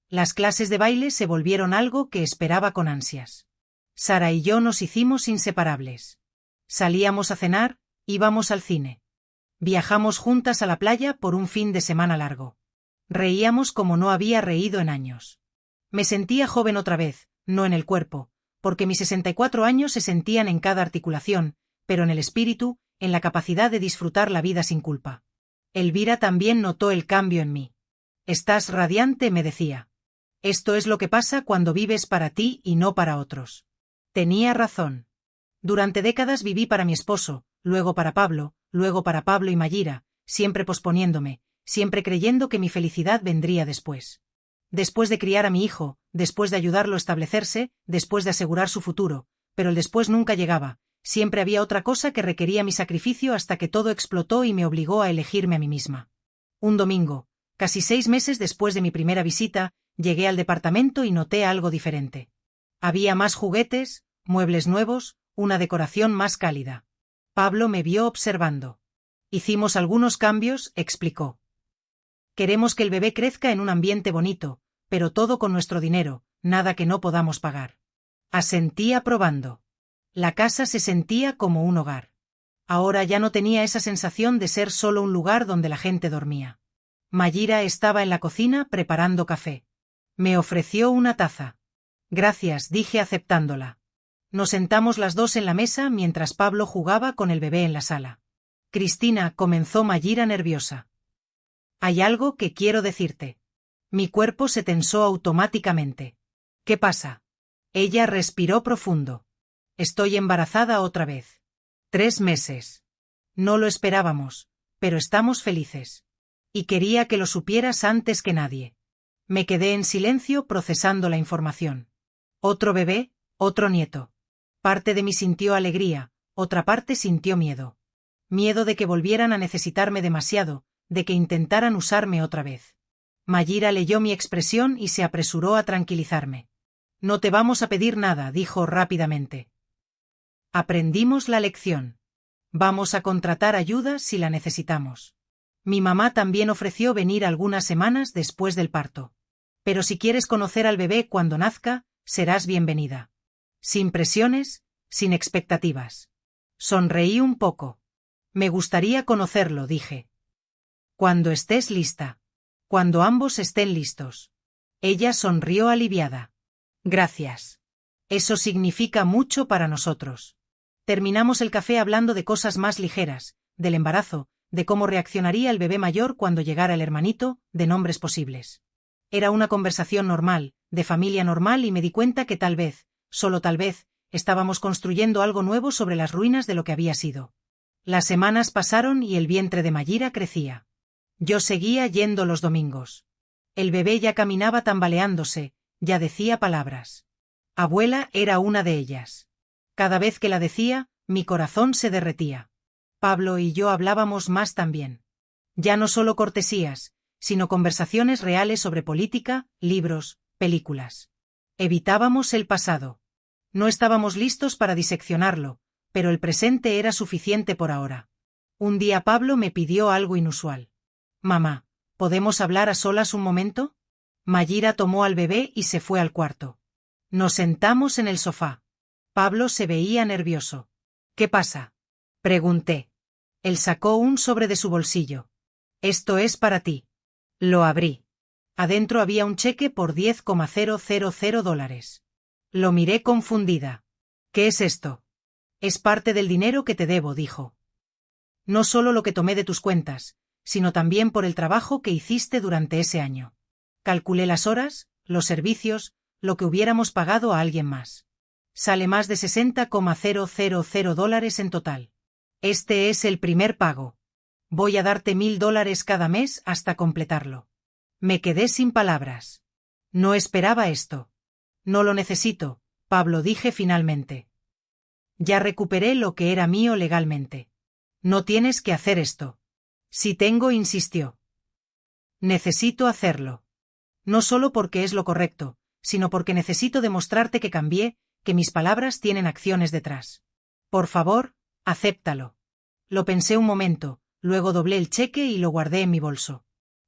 Las clases de baile se volvieron algo que esperaba con ansias. Sara y yo nos hicimos inseparables. Salíamos a cenar, íbamos al cine. Viajamos juntas a la playa por un fin de semana largo. Reíamos como no había reído en años. Me sentía joven otra vez, no en el cuerpo, porque mis 64 años se sentían en cada articulación, pero en el espíritu, en la capacidad de disfrutar la vida sin culpa. Elvira también notó el cambio en mí. Estás radiante, me decía. Esto es lo que pasa cuando vives para ti y no para otros. Tenía razón. Durante décadas viví para mi esposo, luego para Pablo y Mayra, siempre posponiéndome, siempre creyendo que mi felicidad vendría después. Después de criar a mi hijo, después de ayudarlo a establecerse, después de asegurar su futuro, pero el después nunca llegaba, siempre había otra cosa que requería mi sacrificio hasta que todo explotó y me obligó a elegirme a mí misma. Un domingo, casi 6 meses después de mi primera visita, llegué al departamento y noté algo diferente. Había más juguetes, muebles nuevos, una decoración más cálida. Pablo me vio observando. Hicimos algunos cambios, explicó. Queremos que el bebé crezca en un ambiente bonito, pero todo con nuestro dinero, nada que no podamos pagar. Asentí aprobando. La casa se sentía como un hogar. Ahora ya no tenía esa sensación de ser solo un lugar donde la gente dormía. Mayra estaba en la cocina preparando café. Me ofreció una taza. Gracias, dije aceptándola. Nos sentamos las dos en la mesa mientras Pablo jugaba con el bebé en la sala. Cristina, comenzó Mayira nerviosa. Hay algo que quiero decirte. Mi cuerpo se tensó automáticamente. ¿Qué pasa? Ella respiró profundo. Estoy embarazada otra vez. 3 meses. No lo esperábamos, pero estamos felices. Y quería que lo supieras antes que nadie. Me quedé en silencio procesando la información. Otro bebé, otro nieto. Parte de mí sintió alegría, otra parte sintió miedo. Miedo de que volvieran a necesitarme demasiado, de que intentaran usarme otra vez. Mayira leyó mi expresión y se apresuró a tranquilizarme. No te vamos a pedir nada, dijo rápidamente. Aprendimos la lección. Vamos a contratar ayuda si la necesitamos. Mi mamá también ofreció venir algunas semanas después del parto. Pero si quieres conocer al bebé cuando nazca, serás bienvenida. Sin presiones, sin expectativas. Sonreí un poco. Me gustaría conocerlo, dije. Cuando estés lista. Cuando ambos estén listos. Ella sonrió aliviada. Gracias. Eso significa mucho para nosotros. Terminamos el café hablando de cosas más ligeras, del embarazo, de cómo reaccionaría el bebé mayor cuando llegara el hermanito, de nombres posibles. Era una conversación normal, de familia normal y me di cuenta que tal vez, solo tal vez, estábamos construyendo algo nuevo sobre las ruinas de lo que había sido. Las semanas pasaron y el vientre de Mayira crecía. Yo seguía yendo los domingos. El bebé ya caminaba tambaleándose, ya decía palabras. Abuela era una de ellas. Cada vez que la decía, mi corazón se derretía. Pablo y yo hablábamos más también. Ya no solo cortesías, sino conversaciones reales sobre política, libros, películas. Evitábamos el pasado. No estábamos listos para diseccionarlo, pero el presente era suficiente por ahora. Un día Pablo me pidió algo inusual. Mamá, ¿podemos hablar a solas un momento? Mayira tomó al bebé y se fue al cuarto. Nos sentamos en el sofá. Pablo se veía nervioso. ¿Qué pasa? Pregunté. Él sacó un sobre de su bolsillo. Esto es para ti. Lo abrí. Adentro había un cheque por $10,000. Lo miré confundida. ¿Qué es esto? Es parte del dinero que te debo, dijo. No solo lo que tomé de tus cuentas, sino también por el trabajo que hiciste durante ese año. Calculé las horas, los servicios, lo que hubiéramos pagado a alguien más. Sale más de $60,000 en total. Este es el primer pago. Voy a darte $1,000 cada mes hasta completarlo. Me quedé sin palabras. No esperaba esto. No lo necesito, Pablo, dije finalmente. Ya recuperé lo que era mío legalmente. No tienes que hacer esto. Si tengo, insistió. Necesito hacerlo. No solo porque es lo correcto, sino porque necesito demostrarte que cambié, que mis palabras tienen acciones detrás. Por favor, acéptalo. Lo pensé un momento, luego doblé el cheque y lo guardé en mi bolso.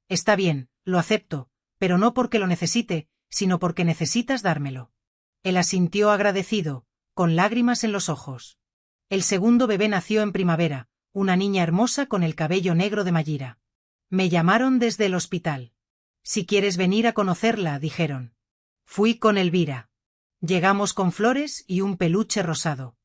Está bien, lo acepto, pero no porque lo necesite, sino porque necesitas dármelo. Él asintió agradecido, con lágrimas en los ojos. El segundo bebé nació en primavera, una niña hermosa con el cabello negro de Mayira. Me llamaron desde el hospital. Si quieres venir a conocerla, dijeron. Fui con Elvira. Llegamos con flores y un peluche rosado.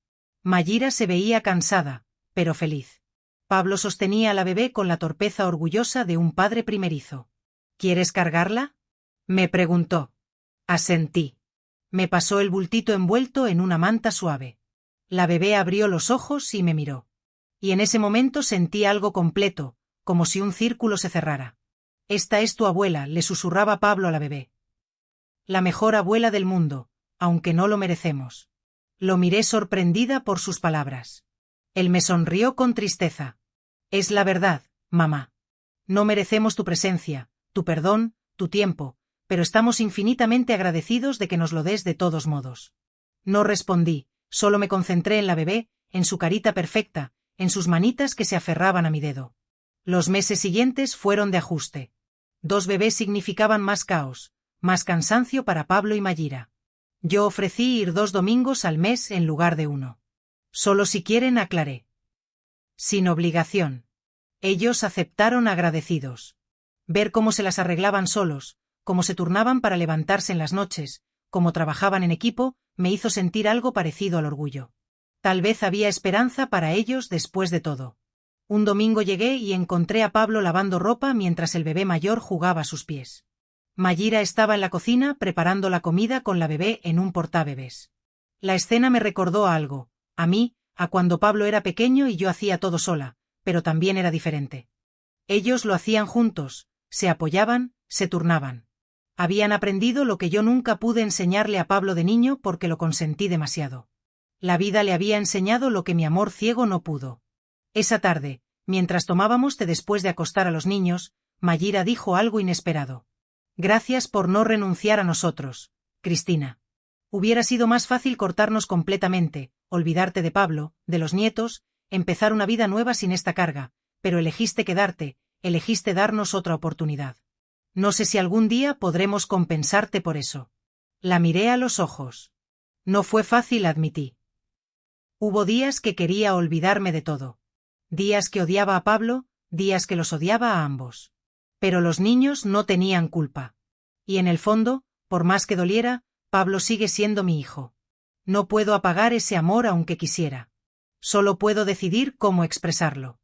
Mayira se veía cansada, pero feliz. Pablo sostenía a la bebé con la torpeza orgullosa de un padre primerizo. ¿Quieres cargarla? Me preguntó. Asentí. Me pasó el bultito envuelto en una manta suave. La bebé abrió los ojos y me miró. Y en ese momento sentí algo completo, como si un círculo se cerrara. Esta es tu abuela, le susurraba Pablo a la bebé. La mejor abuela del mundo, aunque no lo merecemos. Lo miré sorprendida por sus palabras. Él me sonrió con tristeza. Es la verdad, mamá. No merecemos tu presencia, tu perdón, tu tiempo, pero estamos infinitamente agradecidos de que nos lo des de todos modos. No respondí, solo me concentré en la bebé, en su carita perfecta, en sus manitas que se aferraban a mi dedo. Los meses siguientes fueron de ajuste. 2 bebés significaban más caos, más cansancio para Pablo y Mayira. Yo ofrecí ir 2 domingos al mes en lugar de 1. Solo si quieren, aclaré. Sin obligación. Ellos aceptaron agradecidos. Ver cómo se las arreglaban solos, cómo se turnaban para levantarse en las noches, cómo trabajaban en equipo, me hizo sentir algo parecido al orgullo. Tal vez había esperanza para ellos después de todo. Un domingo llegué y encontré a Pablo lavando ropa mientras el bebé mayor jugaba a sus pies. Mayra estaba en la cocina preparando la comida con la bebé en un portabebés. La escena me recordó a algo, a mí, a cuando Pablo era pequeño y yo hacía todo sola, pero también era diferente. Ellos lo hacían juntos, se apoyaban, se turnaban. Habían aprendido lo que yo nunca pude enseñarle a Pablo de niño porque lo consentí demasiado. La vida le había enseñado lo que mi amor ciego no pudo. Esa tarde, mientras tomábamos té después de acostar a los niños, Mayra dijo algo inesperado. Gracias por no renunciar a nosotros, Cristina. Hubiera sido más fácil cortarnos completamente, olvidarte de Pablo, de los nietos, empezar una vida nueva sin esta carga, pero elegiste quedarte, elegiste darnos otra oportunidad. No sé si algún día podremos compensarte por eso. La miré a los ojos. No fue fácil, admití. Hubo días que quería olvidarme de todo. Días que odiaba a Pablo, días que los odiaba a ambos. Pero los niños no tenían culpa. Y en el fondo, por más que doliera, Pablo sigue siendo mi hijo. No puedo apagar ese amor aunque quisiera. Solo puedo decidir cómo expresarlo.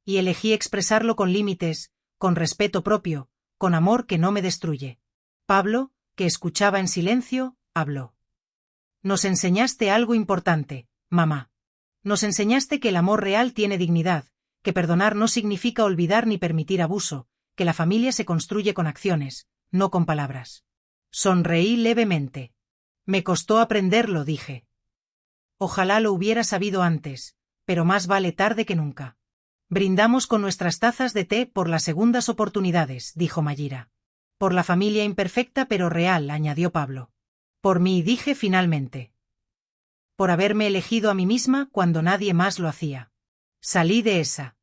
Y elegí expresarlo con límites, con respeto propio, con amor que no me destruye. Pablo, que escuchaba en silencio, habló. Nos enseñaste algo importante, mamá. Nos enseñaste que el amor real tiene dignidad, que perdonar no significa olvidar ni permitir abuso, que la familia se construye con acciones, no con palabras. Sonreí levemente. Me costó aprenderlo, dije. Ojalá lo hubiera sabido antes, pero más vale tarde que nunca. Brindamos con nuestras tazas de té por las segundas oportunidades, dijo Mayra. Por la familia imperfecta pero real, añadió Pablo. Por mí, dije finalmente. Por haberme elegido a mí misma cuando nadie más lo hacía. Salí de esa.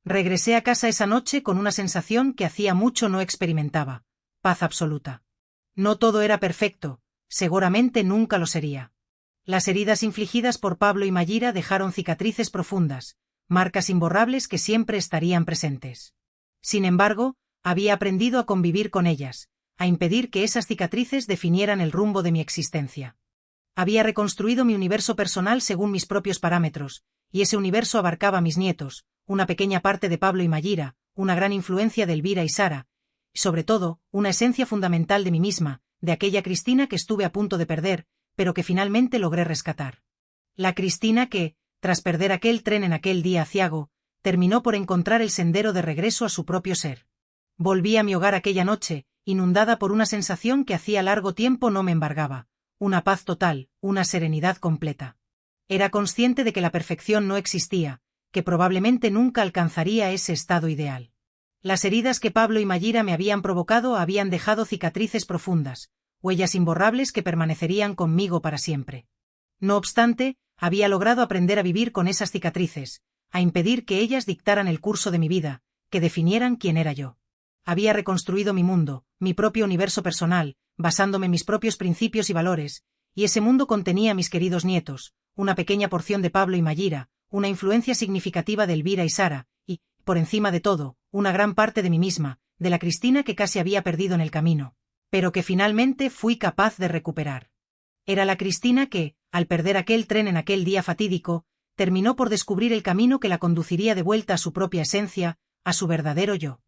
Regresé a casa esa noche con una sensación que hacía mucho no experimentaba, paz absoluta. No todo era perfecto, seguramente nunca lo sería. Las heridas infligidas por Pablo y Mayra dejaron cicatrices profundas, marcas imborrables que siempre estarían presentes. Sin embargo, había aprendido a convivir con ellas, a impedir que esas cicatrices definieran el rumbo de mi existencia. Había reconstruido mi universo personal según mis propios parámetros, y ese universo abarcaba a mis nietos, una pequeña parte de Pablo y Mayra, una gran influencia de Elvira y Sara, y sobre todo, una esencia fundamental de mí misma, de aquella Cristina que estuve a punto de perder, pero que finalmente logré rescatar. La Cristina que, tras perder aquel tren en aquel día aciago, terminó por encontrar el sendero de regreso a su propio ser. Volví a mi hogar aquella noche, inundada por una sensación que hacía largo tiempo no me embargaba, una paz total, una serenidad completa. Era consciente de que la perfección no existía, que probablemente nunca alcanzaría ese estado ideal. Las heridas que Pablo y Mayra me habían provocado habían dejado cicatrices profundas, huellas imborrables que permanecerían conmigo para siempre. No obstante, había logrado aprender a vivir con esas cicatrices, a impedir que ellas dictaran el curso de mi vida, que definieran quién era yo. Había reconstruido mi mundo, mi propio universo personal, basándome en mis propios principios y valores, y ese mundo contenía a mis queridos nietos, una pequeña porción de Pablo y Mayra, una influencia significativa de Elvira y Sara, y, por encima de todo, una gran parte de mí misma, de la Cristina que casi había perdido en el camino, pero que finalmente fui capaz de recuperar. Era la Cristina que, al perder aquel tren en aquel día fatídico, terminó por descubrir el camino que la conduciría de vuelta a su propia esencia, a su verdadero yo.